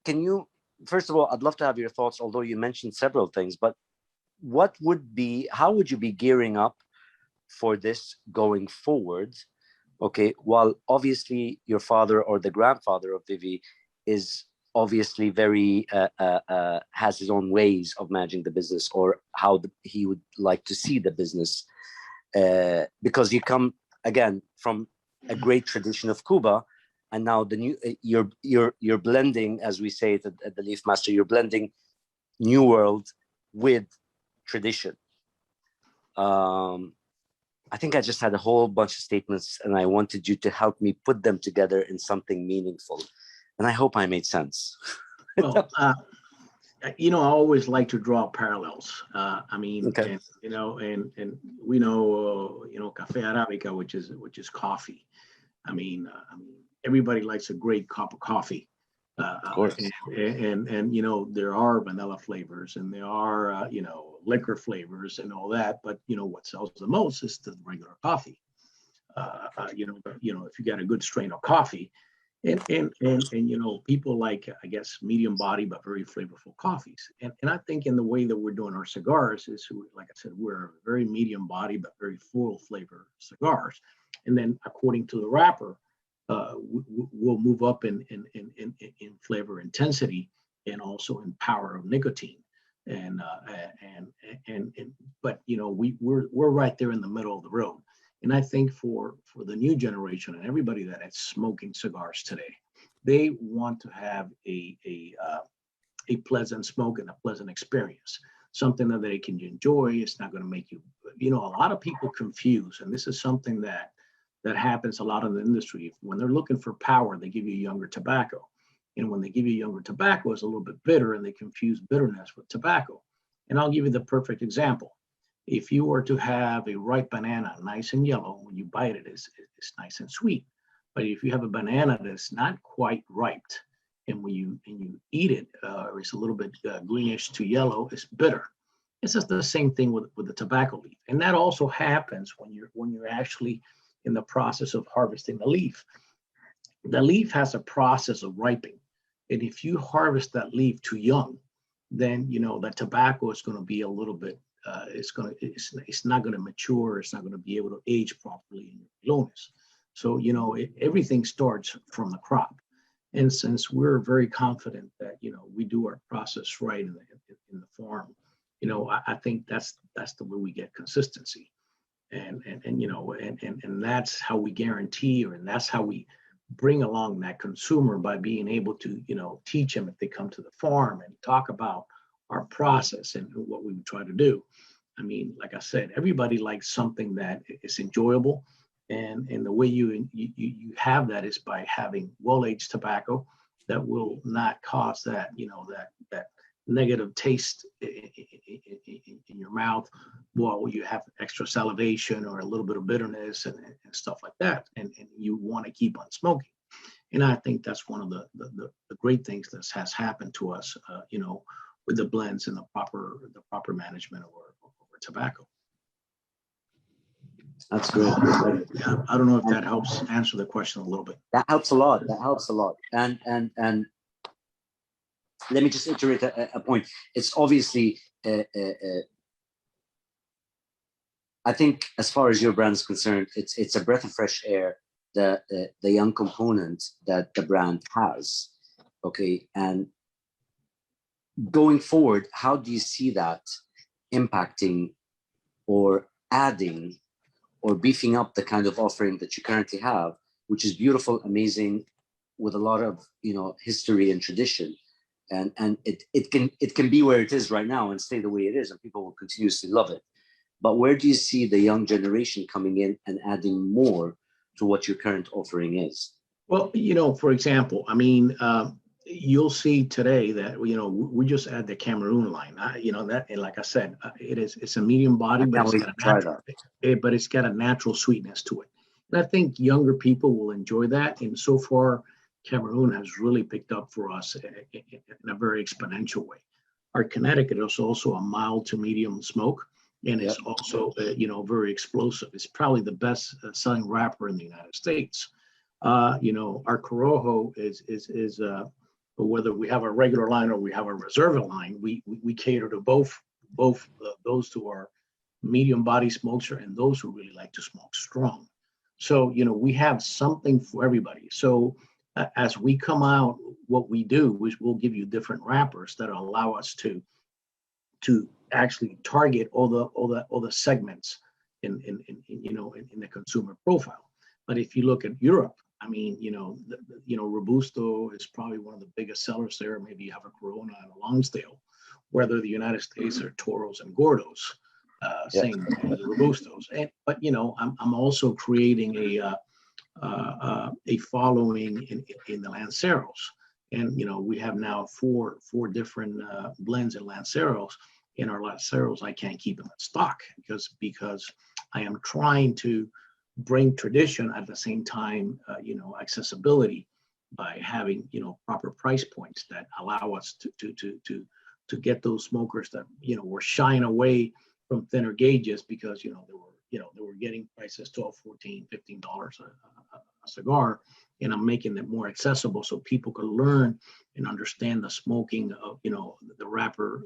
you, first of all, I'd love to have your thoughts, although you mentioned several things, but how would you be gearing up for this going forward? Okay, while obviously your father or the grandfather of Vivi is obviously very, has his own ways of managing the business, or how he would like to see the business, because you come, again, from a great tradition of Cuba, and now the new, you're blending, as we say it at the Leaf Master, you're blending New World with tradition. I think I just had a whole bunch of statements, and I wanted you to help me put them together in something meaningful. And I hope I made sense. Well, you know, I always like to draw parallels. I mean, Okay. and, you know, and we know, you know, Café Arabica, which is coffee. I mean, everybody likes a great cup of coffee. Of course. And you know, there are vanilla flavors and there are you know, liquor flavors and all that, but you know what sells the most is the regular coffee. You know, if you got a good strain of coffee, and you know, people like, I guess, medium body but very flavorful coffees. And I think in the way that we're doing our cigars is, like I said, we're very medium body but very full flavor cigars. And then according to the wrapper, we'll move up in flavor intensity and also in power of nicotine. And but you know, we're right there in the middle of the road. And I think for the new generation and everybody that is smoking cigars today, they want to have a pleasant smoke and a pleasant experience, something that they can enjoy. It's not going to make you, you know, a lot of people confuse, and this is something that happens a lot in the industry. When they're looking for power, they give you younger tobacco. And when they give you younger tobacco, it's a little bit bitter, and they confuse bitterness with tobacco. And I'll give you the perfect example. If you were to have a ripe banana, nice and yellow, when you bite it, it's nice and sweet. But if you have a banana that's not quite ripe, and when you eat it, it's a little bit greenish to yellow, it's bitter. It's just the same thing with the tobacco leaf. And that also happens when you're actually in the process of harvesting the leaf. The leaf has a process of ripening. And if you harvest that leaf too young, then you know that tobacco is going to be a little bit, it's not going to mature, it's not going to be able to age properly in your lowness. So, you know, everything starts from the crop. And since we're very confident that, you know, we do our process right in the farm, you know, I think that's the way we get consistency. And you know, and that's how we guarantee, and that's how we bring along that consumer, by being able to, you know, teach them if they come to the farm and talk about our process and what we would try to do. I mean, like I said, everybody likes something that is enjoyable, and the way you have that is by having well-aged tobacco that will not cause that, you know, that negative taste in your mouth while you have extra salivation or a little bit of bitterness and stuff like that, and you want to keep on smoking. And I think that's one of the great things that has happened to us, you know, with the blends and the proper management of our tobacco. That's great. Yeah, I don't know if that helps answer the question a little bit. That helps a lot. That helps a lot. And let me just iterate a point. It's obviously, I think, as far as your brand is concerned, it's a breath of fresh air, the young component that the brand has. Okay, and going forward, how do you see that impacting or adding or beefing up the kind of offering that you currently have, which is beautiful, amazing, with a lot of, you know, history and tradition, and it can be where it is right now and stay the way it is, and people will continuously love it. But where do you see the young generation coming in and adding more to what your current offering is? Well, you know, for example, I mean, you'll see today that, you know, we just add the Cameroon line. You know, that, and like I said, it's a medium body, but it's got a natural sweetness to it. And I think younger people will enjoy that. And so far, Cameroon has really picked up for us in a very exponential way. Our Connecticut is also a mild to medium smoke, and it's also, you know, very explosive. It's probably the best selling wrapper in the United States. You know, our Corojo is whether we have a regular line or we have a reserve line, we cater to both those who are medium body smoker and those who really like to smoke strong. So, you know, we have something for everybody. So as we come out, what we do is we'll give you different wrappers that allow us to actually target all the segments in the consumer profile. But if you look at Europe, I mean, you know, Robusto is probably one of the biggest sellers there. Maybe you have a Corona and a Longsdale. Whether the United States are Toros and Gordos, saying the robustos. But I'm also creating a following in the Lanceros, and we have now four different blends in Lanceros. In our Lanceros, I can't keep them in stock because I am trying to bring tradition at the same time, accessibility by having proper price points that allow us to get those smokers that were shying away from thinner gauges because they were getting prices $12, $14, $15 a cigar, and I'm making it more accessible so people can learn and understand the smoking of the wrapper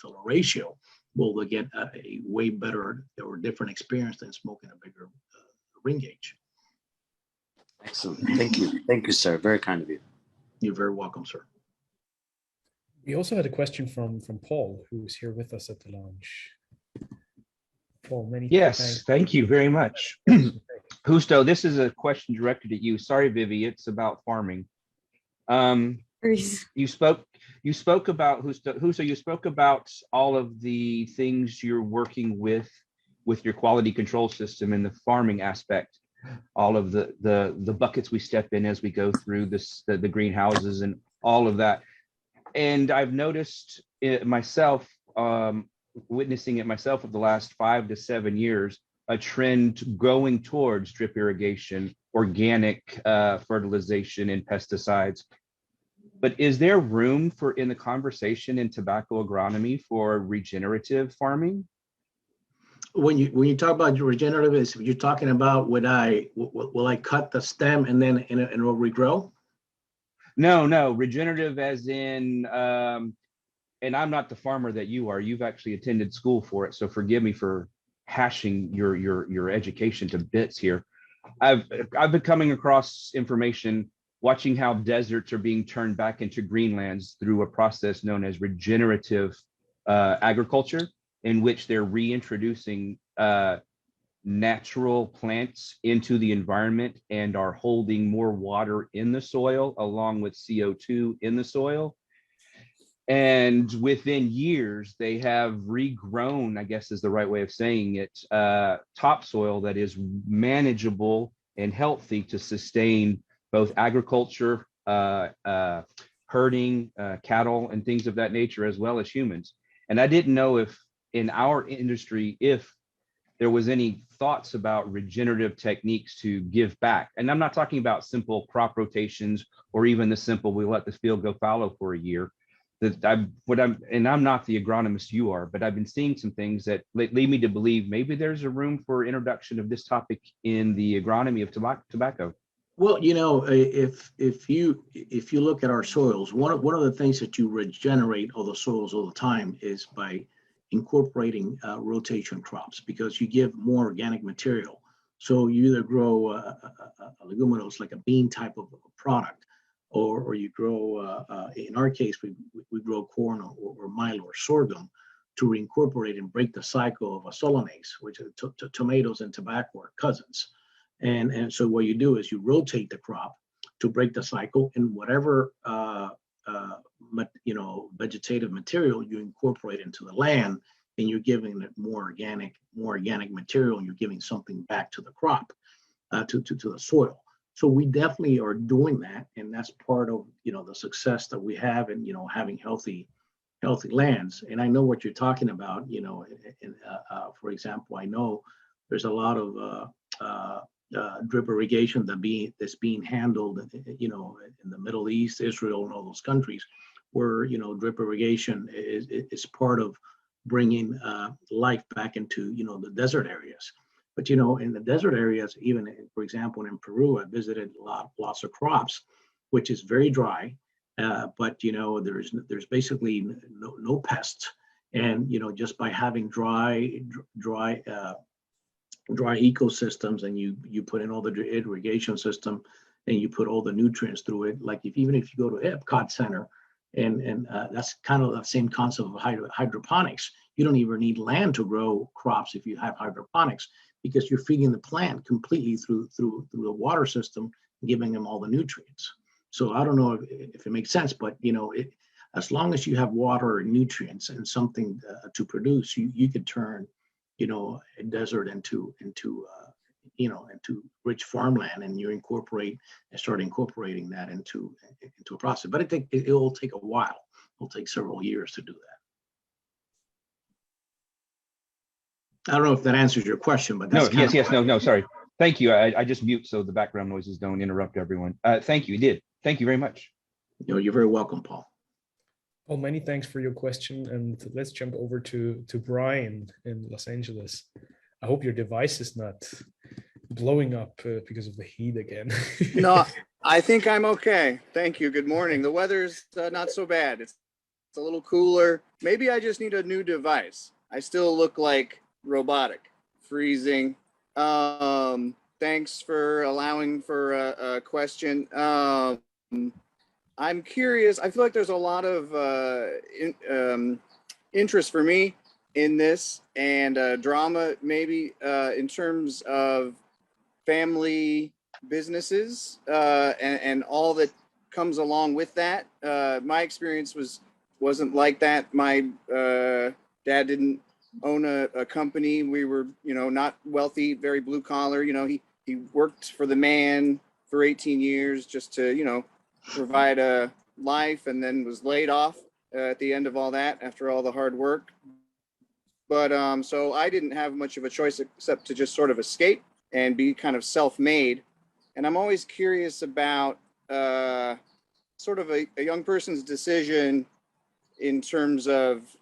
filler ratio. Well, they get a way better or different experience than smoking a bigger ring gauge. Excellent. Thank you, sir. Very kind of you. You're very welcome, sir. We also had a question from Paul, who was here with us at the lounge. Paul, many Yes, thanks. thank you very much. Husto, this is a question directed at you. Sorry, Vivi, it's about farming. You spoke about Husto, you spoke about all of the things you're working with your quality control system and the farming aspect, all of the buckets we step in as we go through the greenhouses and all of that. And I've noticed it myself, witnessing it myself over the last 5 to 7 years, a trend going towards drip irrigation, organic fertilization, and pesticides. But is there room in the conversation in tobacco agronomy for regenerative farming? When you talk about regenerative, you're talking about will I cut the stem and then it'll regrow? No, regenerative as in, and I'm not the farmer that you are. You've actually attended school for it, so forgive me for hashing your education to bits here. I've been coming across information, watching how deserts are being turned back into greenlands through a process known as regenerative agriculture, in which they're reintroducing natural plants into the environment and are holding more water in the soil along with CO2 in the soil. And within years, they have regrown, I guess is the right way of saying it, topsoil that is manageable and healthy to sustain both agriculture, herding, cattle, and things of that nature, as well as humans. And I didn't know if in our industry, if there was any thoughts about regenerative techniques to give back. And I'm not talking about simple crop rotations or even the simple, we let the field go fallow for a year. I'm not the agronomist you are, but I've been seeing some things that lead me to believe maybe there's a room for introduction of this topic in the agronomy of tobacco. Well, if you look at our soils, one of the things that you regenerate all the soils all the time is by incorporating rotation crops, because you give more organic material. So you either grow a leguminous like a bean type of product, or you grow, in our case, we grow corn or milo or sorghum to reincorporate and break the cycle of a solanase, which are tomatoes and tobacco are cousins. And so what you do is you rotate the crop to break the cycle, and whatever vegetative material you incorporate into the land, and you're giving it more organic material, and you're giving something back to the crop, to the soil. So we definitely are doing that, and that's part of the success that we have in having healthy lands. And I know what you're talking about. For example, I know there's a lot of drip irrigation that's being handled, in the Middle East, Israel, and all those countries, where drip irrigation is part of bringing life back into the desert areas. But in the desert areas, even for example in Peru, I visited lots of crops, which is very dry, but there's basically no pests, and just by having dry ecosystems, and you put in all the irrigation system, and you put all the nutrients through it. Like even if you go to Epcot Center, and that's kind of the same concept of hydroponics. You don't even need land to grow crops if you have hydroponics, because you're feeding the plant completely through the water system, giving them all the nutrients. So I don't know if it makes sense, but as long as you have water and nutrients and something to produce, you could turn a desert into rich farmland, and you start incorporating that into a process. But it will take a while. It'll take several years to do that. I don't know if that answers your question, but that's no, sorry. Thank you. I just mute so the background noises don't interrupt everyone. Thank you. You did. Thank you very much. You're very welcome, Paul. Well, many thanks for your question, and let's jump over to Brian in Los Angeles. I hope your device is not blowing up because of the heat again. No, I think I'm okay. Thank you. Good morning. The weather's not so bad. It's a little cooler. Maybe I just need a new device. I still look like robotic, freezing. Thanks for allowing for a question. I'm curious. I feel like there's a lot of interest for me in this, and drama maybe in terms of family businesses and all that comes along with that. My experience wasn't like that. My dad didn't own a company. We were, not wealthy, very blue collar. He worked for the man for 18 years just to, provide a life, and then was laid off at the end of all that after all the hard work. But so I didn't have much of a choice except to just sort of escape and be kind of self-made. And I'm always curious about sort of a young person's decision in terms of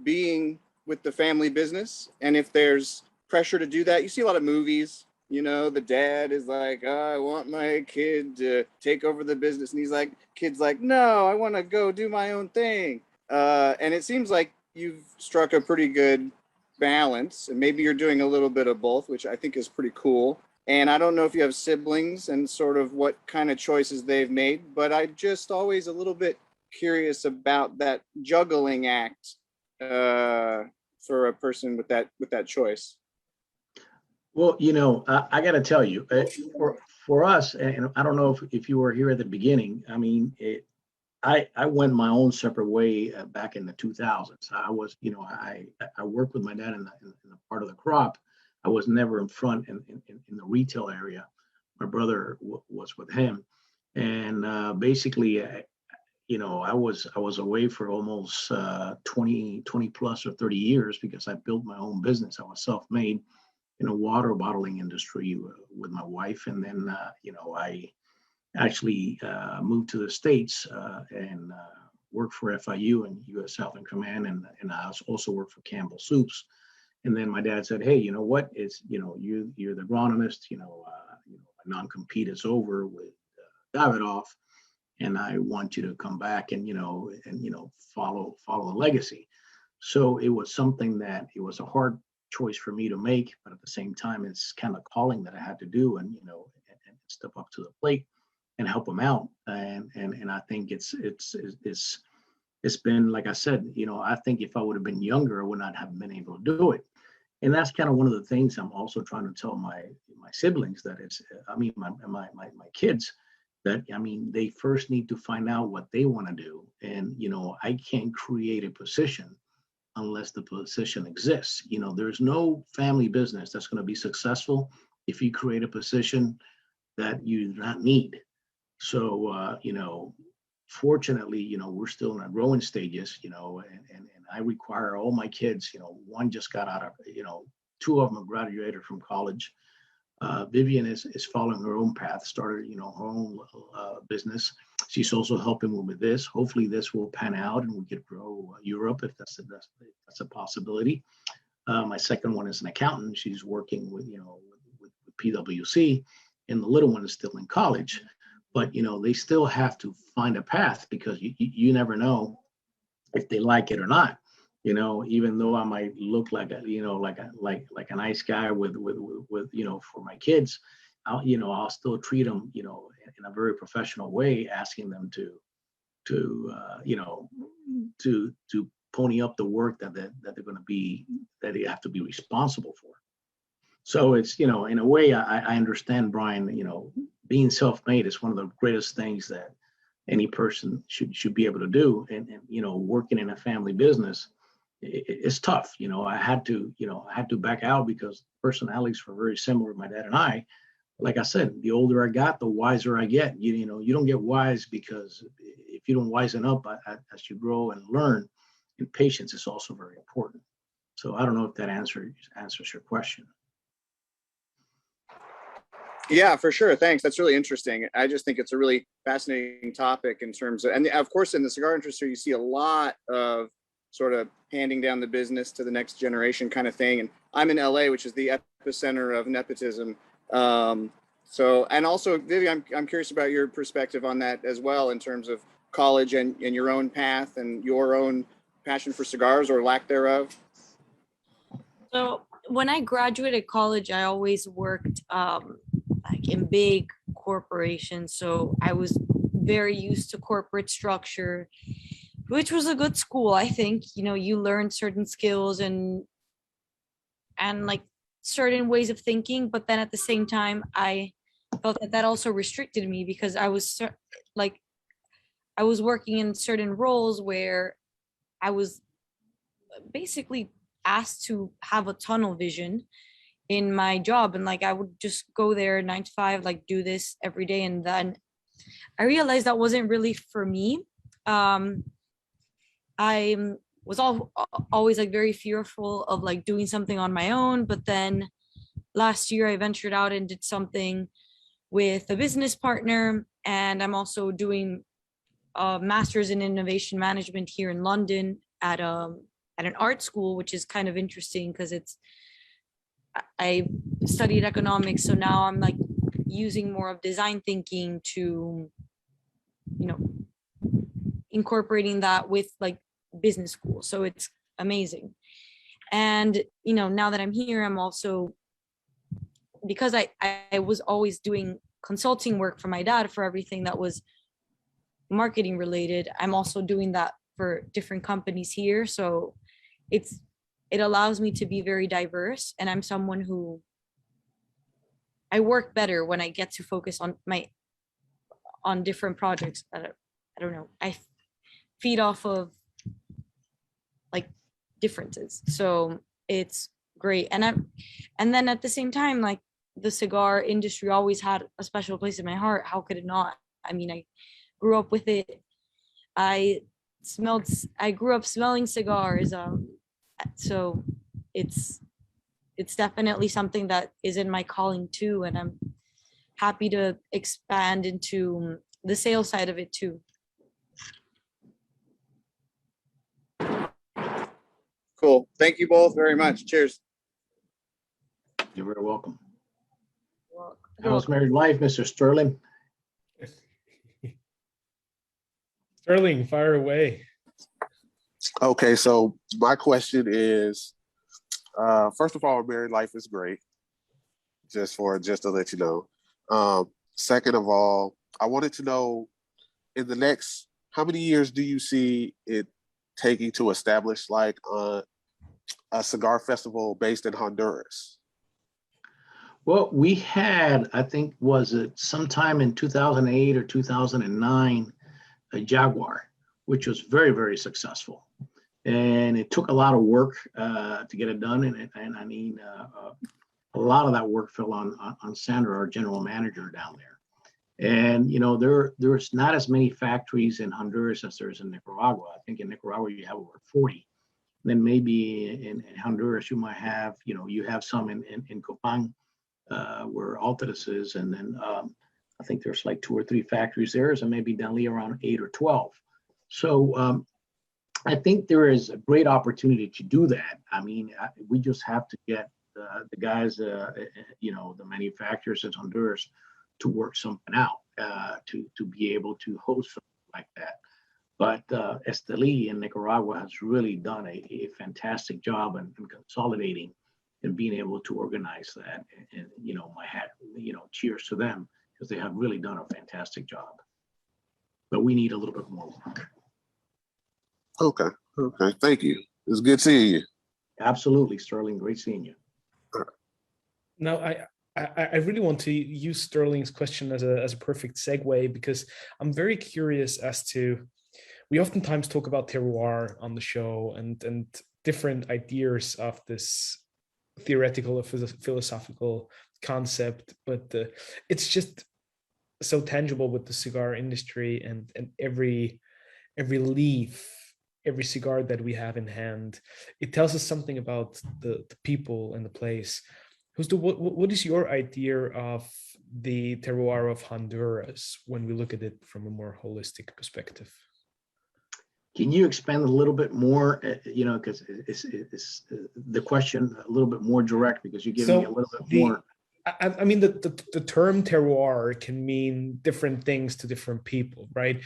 being with the family business, and if there's pressure to do that. You see a lot of movies, the dad is like, I want my kid to take over the business, and kid's like, no, I want to go do my own thing. And it seems like you've struck a pretty good balance, and maybe you're doing a little bit of both, which I think is pretty cool. And I don't know if you have siblings and sort of what kind of choices they've made, but I'm just always a little bit curious about that juggling act for a person with that choice. Well, I got to tell you, for us, and I don't know if you were here at the beginning. I mean, I went my own separate way back in the 2000s. I was, I worked with my dad in the part of the crop. I was never in front in the retail area. My brother was with him, and basically, I was away for almost 20 plus or 30 years because I built my own business. I was self-made in a water bottling industry with my wife, and then I actually moved to the States and worked for FIU and U.S. Southern Command, and I also worked for Campbell Soups. And then my dad said, hey, you know what? It's you're the agronomist. Non-compete is over with Davidoff, and I want you to come back and follow the legacy. So it was something that it was a hard choice for me to make, but at the same time, it's kind of calling that I had to do, and step up to the plate and help them out. And I think it's been, like I said, I think if I would have been younger, I would not have been able to do it. And that's kind of one of the things I'm also trying to tell my siblings, that my kids, that they first need to find out what they want to do. And I can't create a position unless the position exists. There's no family business that's going to be successful if you create a position that you do not need. So fortunately, we're still in our growing stages, and I require all my kids, one just got out of, two of them have graduated from college. Vivian is following her own path, started, her own business. She's also helping me with this. Hopefully this will pan out and we could grow Europe if that's a possibility. My second one is an accountant. She's working with PwC, and the little one is still in college. But they still have to find a path, because you never know if they like it or not. Even though I might look like a nice guy with for my kids, I'll still treat them in a very professional way, asking them to pony up the work that they're going to be, that they have to be responsible for. So it's in a way, I understand, Brian. Being self-made is one of the greatest things that any person should be able to do. And working in a family business, it's tough. I had to back out because personalities were very similar, my dad and I. Like I said, the older I got, the wiser I get. You don't get wise because if you don't wisen up as you grow and learn, and patience is also very important. So I don't know if that answers your question. Yeah, for sure. Thanks. That's really interesting. I just think it's a really fascinating topic in terms of, and of course, in the cigar industry, you see a lot of sort of handing down the business to the next generation kind of thing. And I'm in LA, which is the epicenter of nepotism. So, and also, Vivi, I'm curious about your perspective on that as well, in terms of college and your own path and your own passion for cigars or lack thereof. So when I graduated college, I always worked like in big corporations. So I was very used to corporate structure, which was a good school. I think, you learn certain skills and like certain ways of thinking. But then at the same time, I felt that also restricted me because I was working in certain roles where I was basically asked to have a tunnel vision in my job, and like I would just go there 9 to 5, like do this every day, and then I realized that wasn't really for me. I was always like very fearful of like doing something on my own, but then last year I ventured out and did something with a business partner, and I'm also doing a master's in innovation management here in London at an art school, which is kind of interesting because I studied economics, so now I'm like using more of design thinking to, incorporating that with like business school. So it's amazing. And, now that I'm here, I'm also, because I was always doing consulting work for my dad for everything that was marketing related, I'm also doing that for different companies here. So it allows me to be very diverse, and I'm someone who I work better when I get to focus on different projects. I don't know. I feed off of like differences. So it's great. And then at the same time, like the cigar industry always had a special place in my heart. How could it not? I mean, I grew up with it. I grew up smelling cigars. So it's definitely something that is in my calling too. And I'm happy to expand into the sales side of it too. Cool. Thank you both very much. Cheers. You're very welcome. Well, How's married life, Mr. Sterling? Sterling, fire away. Okay, so my question is, first of all, married life is great. Just to let you know. Second of all, I wanted to know, in the next, how many years do you see it taking to establish like a cigar festival based in Honduras? Well, we had, I think, was it sometime in 2008 or 2009, a Jaguar, which was very, very successful. And it took a lot of work to get it done. And I mean, a lot of that work fell on Sandra, our general manager down there. And, there's not as many factories in Honduras as there is in Nicaragua. I think in Nicaragua, you have over 40. Then maybe in Honduras, you might have, you have some in Cuban, where Altitas is. And then I think there's like 2 or 3 factories there, and maybe Danlí around 8 or 12. So I think there is a great opportunity to do that. I mean, we just have to get the guys, the manufacturers in Honduras to work something out to be able to host something like that. But Esteli in Nicaragua has really done a fantastic job in consolidating and being able to organize that. And my hat, cheers to them, because they have really done a fantastic job. But we need a little bit more work. Okay. Thank you. It's good seeing you. Absolutely, Sterling. Great seeing you. Now, I really want to use Sterling's question as a perfect segue, because I'm very curious as to, we oftentimes talk about terroir on the show, and different ideas of this theoretical or philosophical concept, but it's just so tangible with the cigar industry, and every leaf, every cigar that we have in hand, it tells us something about the people and the place. What is your idea of the terroir of Honduras when we look at it from a more holistic perspective? Can you expand a little bit more, because it's the question a little bit more direct, because you're giving me a little bit more. I mean, the term terroir can mean different things to different people, right?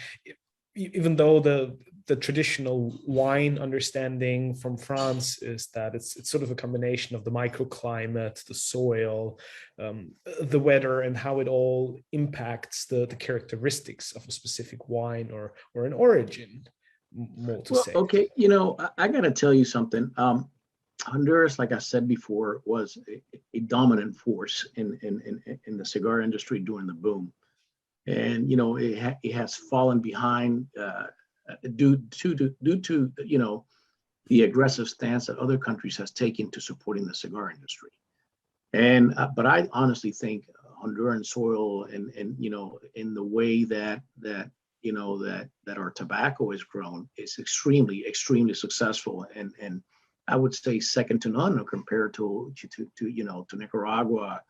Even though the traditional wine understanding from France is that it's sort of a combination of the microclimate, the soil, the weather, and how it all impacts the characteristics of a specific wine or an origin, more to say. Okay, I got to tell you something. Honduras, like I said before, was a dominant force in the cigar industry during the boom. And it has fallen behind due to the aggressive stance that other countries has taken to supporting the cigar industry. And but I honestly think Honduran soil and in the way that our tobacco is grown is extremely successful, and I would say second to none compared to Nicaragua.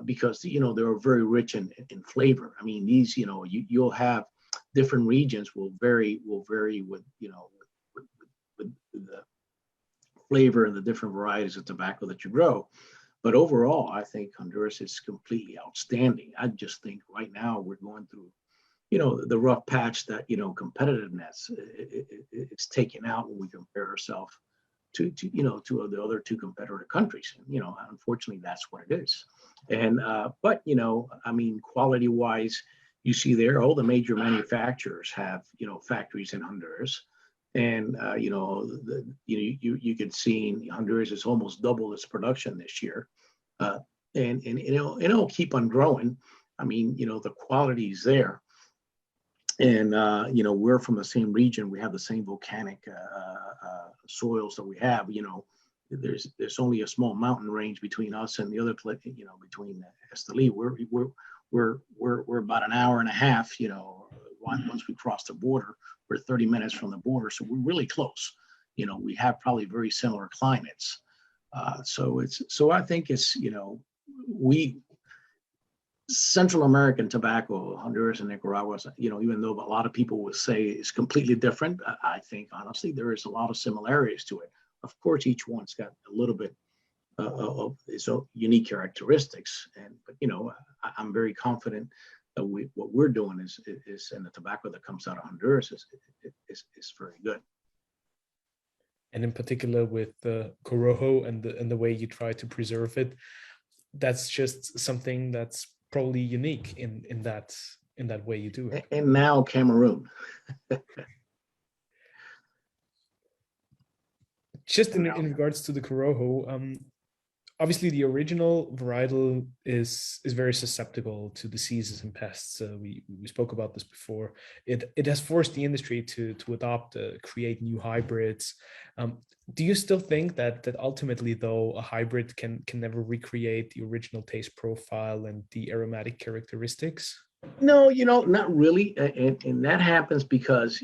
Because they're very rich in flavor. I mean, these you'll have different regions will vary with with the flavor and the different varieties of tobacco that you grow. But overall, I think Honduras is completely outstanding. I just think right now we're going through the rough patch that competitiveness it's taken out when we compare ourselves to the other two competitor countries. Unfortunately, that's what it is. And but I mean, quality wise, you see there all the major manufacturers have factories in Honduras, and you can see Honduras is almost double its production this year, and it'll keep on growing. I mean, the quality is there. And we're from the same region. We have the same volcanic soils that we have. There's only a small mountain range between us and the other place. Between Esteli, we're about an hour and a half. Once we cross the border, we're 30 minutes from the border, so we're really close. We have probably very similar climates. So I think it's Central American tobacco, Honduras and Nicaragua, even though a lot of people would say it's completely different, I think honestly there is a lot of similarities to it. Of course, each one's got a little bit of its own unique characteristics, but I'm very confident that what we're doing is and the tobacco that comes out of Honduras is very good. And in particular with the Corojo and the way you try to preserve it, that's just something that's probably unique in that way you do it. And now Cameroon. Just in regards to the Corojo, obviously the original varietal is very susceptible to diseases and pests. We spoke about this before. It has forced the industry to adopt, create new hybrids. Do you still think that ultimately, though, a hybrid can never recreate the original taste profile and the aromatic characteristics? No, not really, and that happens because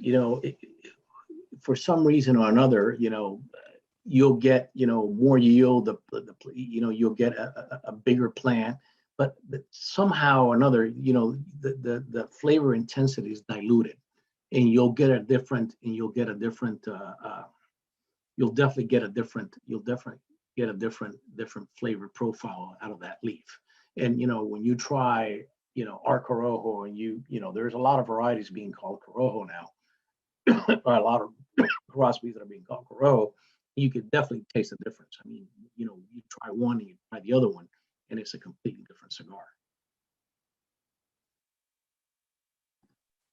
for some reason or another, you'll get more yield. You'll get a bigger plant, but somehow or another, the flavor intensity is diluted, and you'll definitely get a different flavor profile out of that leaf. And when you try our Corojo, and there's a lot of varieties being called Corojo now, or a lot of crossbreeds that are being called Corojo, you could definitely taste the difference. I mean, you try one and you try the other one, and it's a completely different cigar.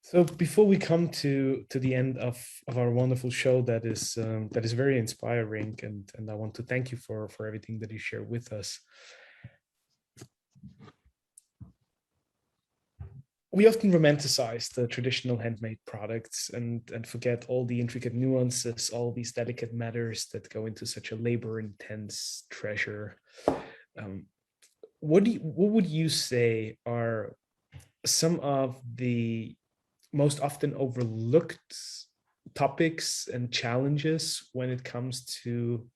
So before we come to the end of our wonderful show that is very inspiring, and I want to thank you for everything that you share with us. we often romanticize the traditional handmade products and forget all the intricate nuances, all these delicate matters that go into such a labor-intense treasure. What would you say are some of the most often overlooked topics and challenges when it comes to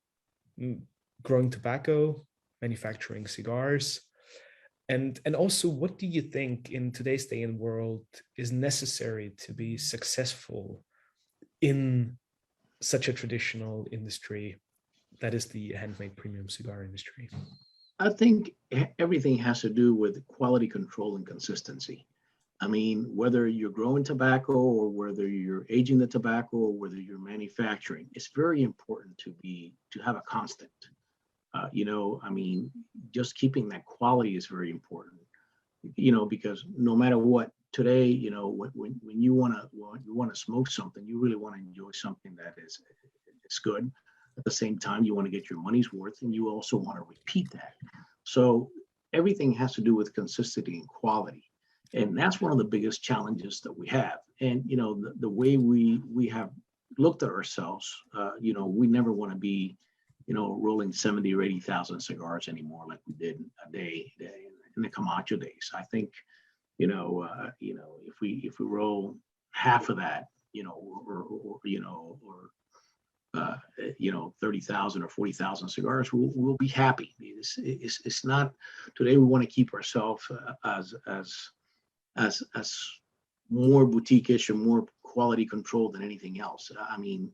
growing tobacco, manufacturing cigars? And also, what do you think in today's day and world is necessary to be successful in such a traditional industry that is the handmade premium cigar industry? I think everything has to do with quality control and consistency. I mean, whether you're growing tobacco or whether you're aging the tobacco or whether you're manufacturing, it's very important to have a constant. I mean, just keeping that quality is very important. Because no matter what, today, when you want to smoke something, you really want to enjoy something that is good. At the same time, you want to get your money's worth, and you also want to repeat that. So everything has to do with consistency and quality. And that's one of the biggest challenges that we have. And, the way we have looked at ourselves, we never want to be, rolling 70 or 80,000 cigars anymore like we did a day in the Camacho days. I think, if we roll half of that, or 30,000 or 40,000 cigars, we'll be happy. It's not today. We want to keep ourselves as more boutique-ish and more quality control than anything else. I mean,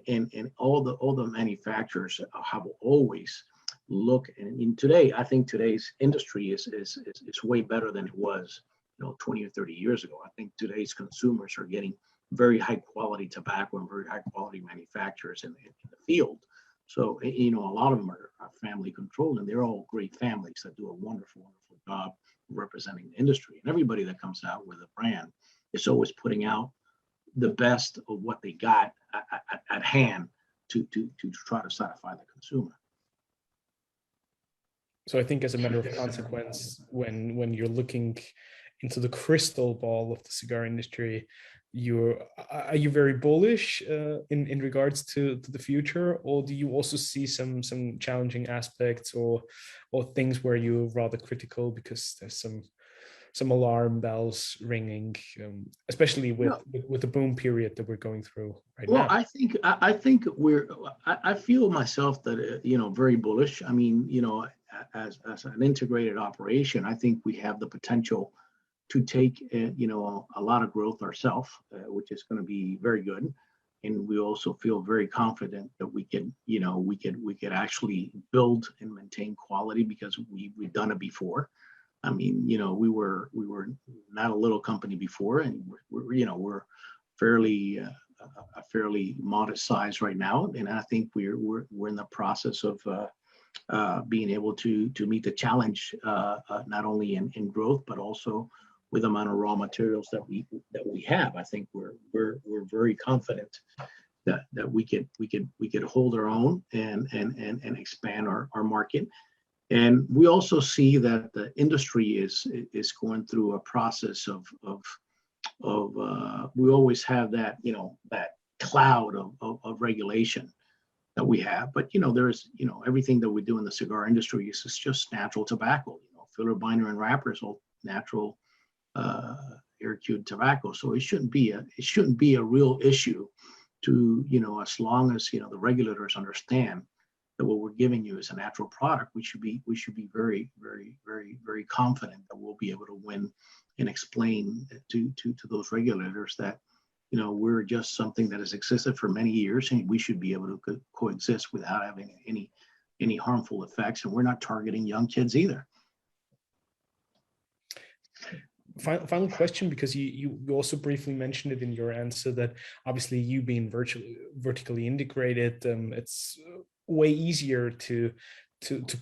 and all the manufacturers have always look. And in today, I think today's industry is way better than it was, 20 or 30 years ago. I think today's consumers are getting very high quality tobacco and very high quality manufacturers in the field. So, a lot of them are family controlled, and they're all great families that do a wonderful, wonderful job representing the industry. And everybody that comes out with a brand is always putting out the best of what they got at hand to try to satisfy the consumer. So I think as a matter of consequence, when you're looking into the crystal ball of the cigar industry, are you very bullish in regards to the future, or do you also see some challenging aspects or things where you're rather critical because there's some alarm bells ringing, especially with the boom period that we're going through right now? Well, I think I feel myself that very bullish. I mean, as an integrated operation, I think we have the potential to take a lot of growth ourselves, which is going to be very good. And we also feel very confident that we could actually build and maintain quality because we've done it before. I mean, we were not a little company before, and we're fairly a fairly modest size right now. And I think we're in the process of being able to meet the challenge, not only in growth but also with the amount of raw materials that we have. I think we're very confident that we could hold our own and expand our market. And we also see that the industry is going through a process of we always have that that cloud of regulation that we have, but there's everything that we do in the cigar industry is just natural tobacco, filler, binder, and wrapper is all natural air-cured tobacco. So it shouldn't be a real issue to as long as the regulators understand that what we're giving you is a natural product. We should be very, very, very, very confident that we'll be able to win and explain to those regulators that we're just something that has existed for many years, and we should be able to coexist without having any harmful effects. And we're not targeting young kids either. Final question, because you also briefly mentioned it in your answer that obviously you being vertically integrated, it's way easier to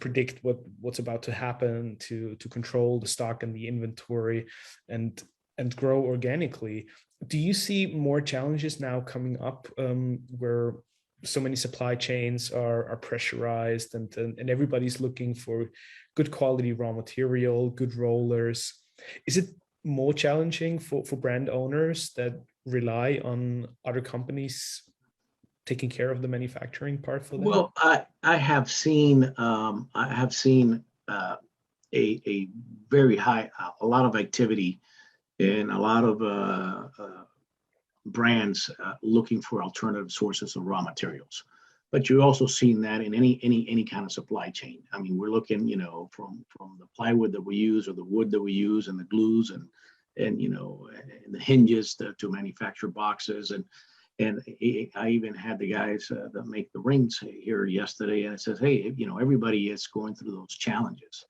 predict what's about to happen, to control the stock and the inventory and grow organically. Do you see more challenges now coming up where so many supply chains are pressurized and everybody's looking for good quality raw material, good rollers? Is it more challenging for brand owners that rely on other companies taking care of the manufacturing part for them? Well, I have seen a very high, a lot of activity and a lot of brands looking for alternative sources of raw materials. But you're also seeing that in any kind of supply chain. I mean, we're looking, from the plywood that we use or the wood that we use and the glues and the hinges to manufacture boxes and I even had the guys that make the rings here yesterday, and it says, hey, everybody is going through those challenges.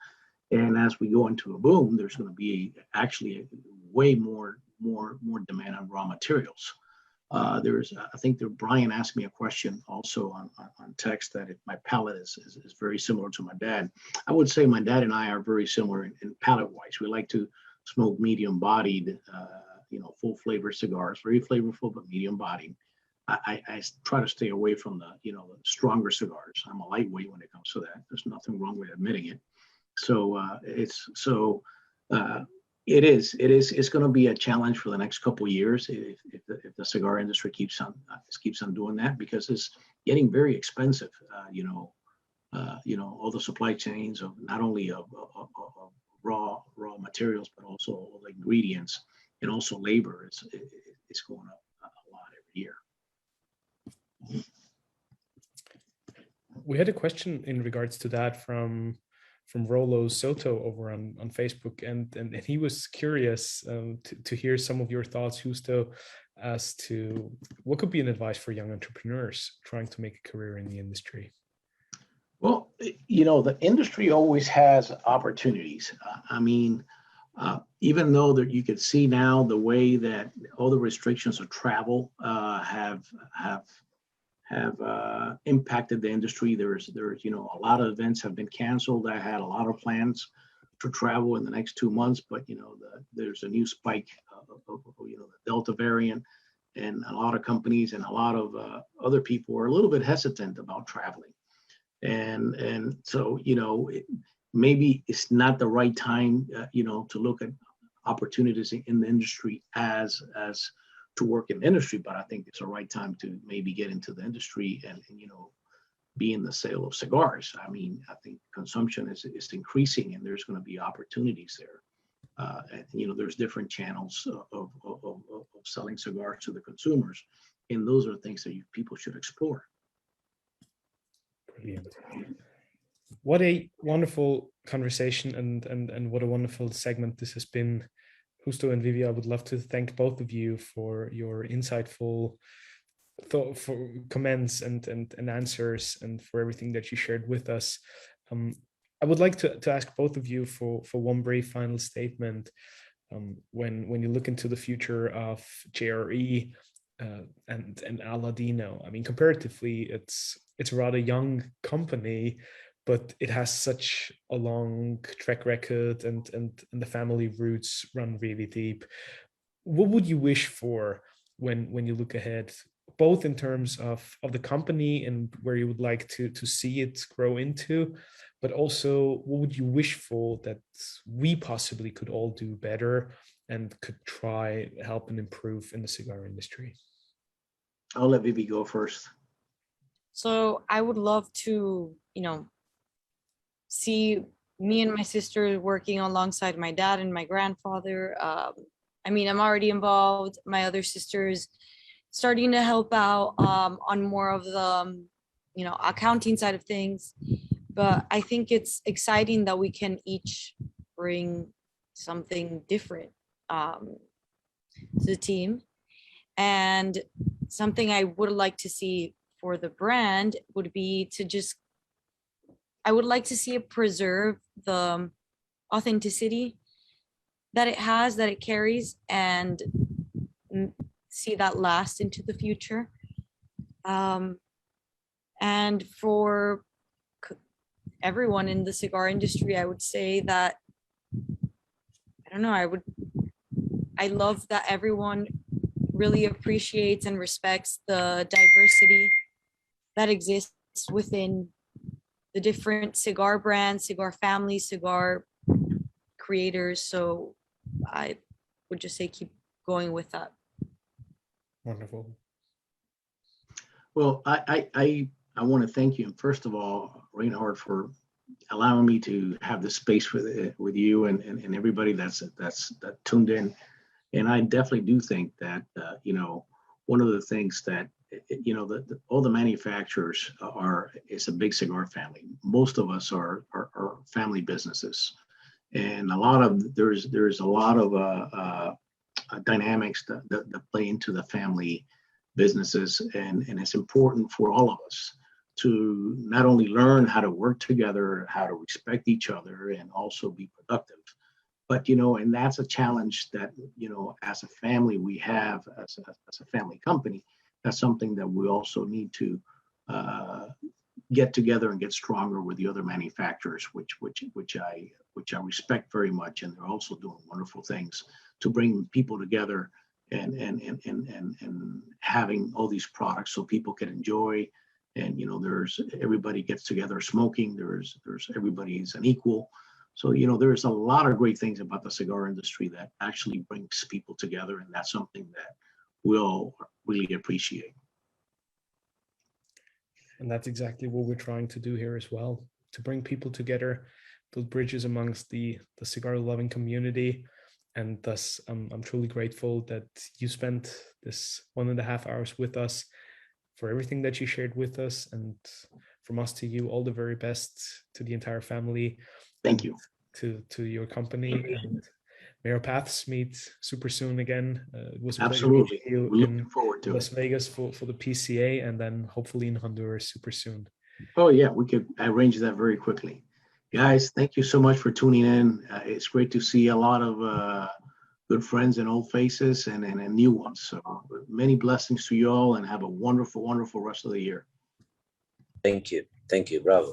And as we go into a boom, there's going to be actually way more demand on raw materials. I think that Brian asked me a question also on text that if my palate is very similar to my dad. I would say my dad and I are very similar in palate wise. We like to smoke medium bodied, full flavor cigars, very flavorful, but medium bodied. I try to stay away from the stronger cigars. I'm a lightweight when it comes to that. There's nothing wrong with admitting it. So it's going to be a challenge for the next couple of years if the cigar industry keeps on doing that, because it's getting very expensive. All the supply chains of not only of raw materials, but also all the ingredients and also labor is going up a lot every year. We had a question in regards to that from Rolo Soto over on Facebook, and he was curious to hear some of your thoughts, Husto, as to what could be an advice for young entrepreneurs trying to make a career in the industry. Well, the industry always has opportunities. Even though that you could see now the way that all the restrictions of travel have impacted the industry. There's a lot of events have been canceled. I had a lot of plans to travel in the next 2 months, but there's a new spike of the Delta variant, and a lot of companies and a lot of other people are a little bit hesitant about traveling, and so maybe it's not the right time to look at opportunities in the industry as to work in the industry, but I think it's the right time to maybe get into the industry and be in the sale of cigars. I think consumption is increasing, and there's going to be opportunities there. There's different channels of selling cigars to the consumers, and those are things that people should explore. Brilliant. What a wonderful conversation and what a wonderful segment this has been. Husto and Vivi, I would love to thank both of you for your insightful thoughtful comments and answers, and for everything that you shared with us. I would like to ask both of you for one brief final statement. When you look into the future of JRE and Aladino, comparatively, it's a rather young company, but it has such a long track record, and the family roots run really deep. What would you wish for when you look ahead, both in terms of the company and where you would like to see it grow into, but also what would you wish for that we possibly could all do better and could try help and improve in the cigar industry? I'll let Vivi go first. So I would love to, see me and my sister working alongside my dad and my grandfather. I'm already involved. My other sisters starting to help out on more of the, accounting side of things. But I think it's exciting that we can each bring something different to the team. And something I would like to see for the brand would be I would like to see it preserve the authenticity that it has, that it carries, and see that last into the future. And for everyone in the cigar industry, I would say that, I love that everyone really appreciates and respects the diversity that exists within the different cigar brands, cigar families, cigar creators. So would just say keep going with that. Wonderful. Well, I want to thank you, first of all, Reinhart, for allowing me to have this space with you and everybody that tuned in. And I definitely do think that one of the things that all the manufacturers is a big cigar family. Most of us are family businesses, and there's a lot of dynamics that play into the family businesses, and it's important for all of us to not only learn how to work together, how to respect each other, and also be productive. But and that's a challenge that as a family we have, as a family company. That's something that we also need to get together and get stronger with the other manufacturers, which I respect very much, and they're also doing wonderful things to bring people together and having all these products so people can enjoy. And there's everybody gets together smoking. There's everybody's an equal. So there's a lot of great things about the cigar industry that actually brings people together, and that's something that we'll really appreciate. And that's exactly what we're trying to do here as well, to bring people together, build bridges amongst the cigar loving community. And thus, I'm truly grateful that you spent this 1.5 hours with us, for everything that you shared with us, and from us to you, all the very best to the entire family. Thank you. To your company, and may our paths meet super soon again. It was a Absolutely. pleasure We're looking forward to Las Vegas for the PCA, and then hopefully in Honduras super soon. Oh yeah, we could arrange that very quickly. Guys, thank you so much for tuning in. It's great to see a lot of good friends and old faces and new ones. So many blessings to you all, and have a wonderful, wonderful rest of the year. Thank you. Thank you. Bravo.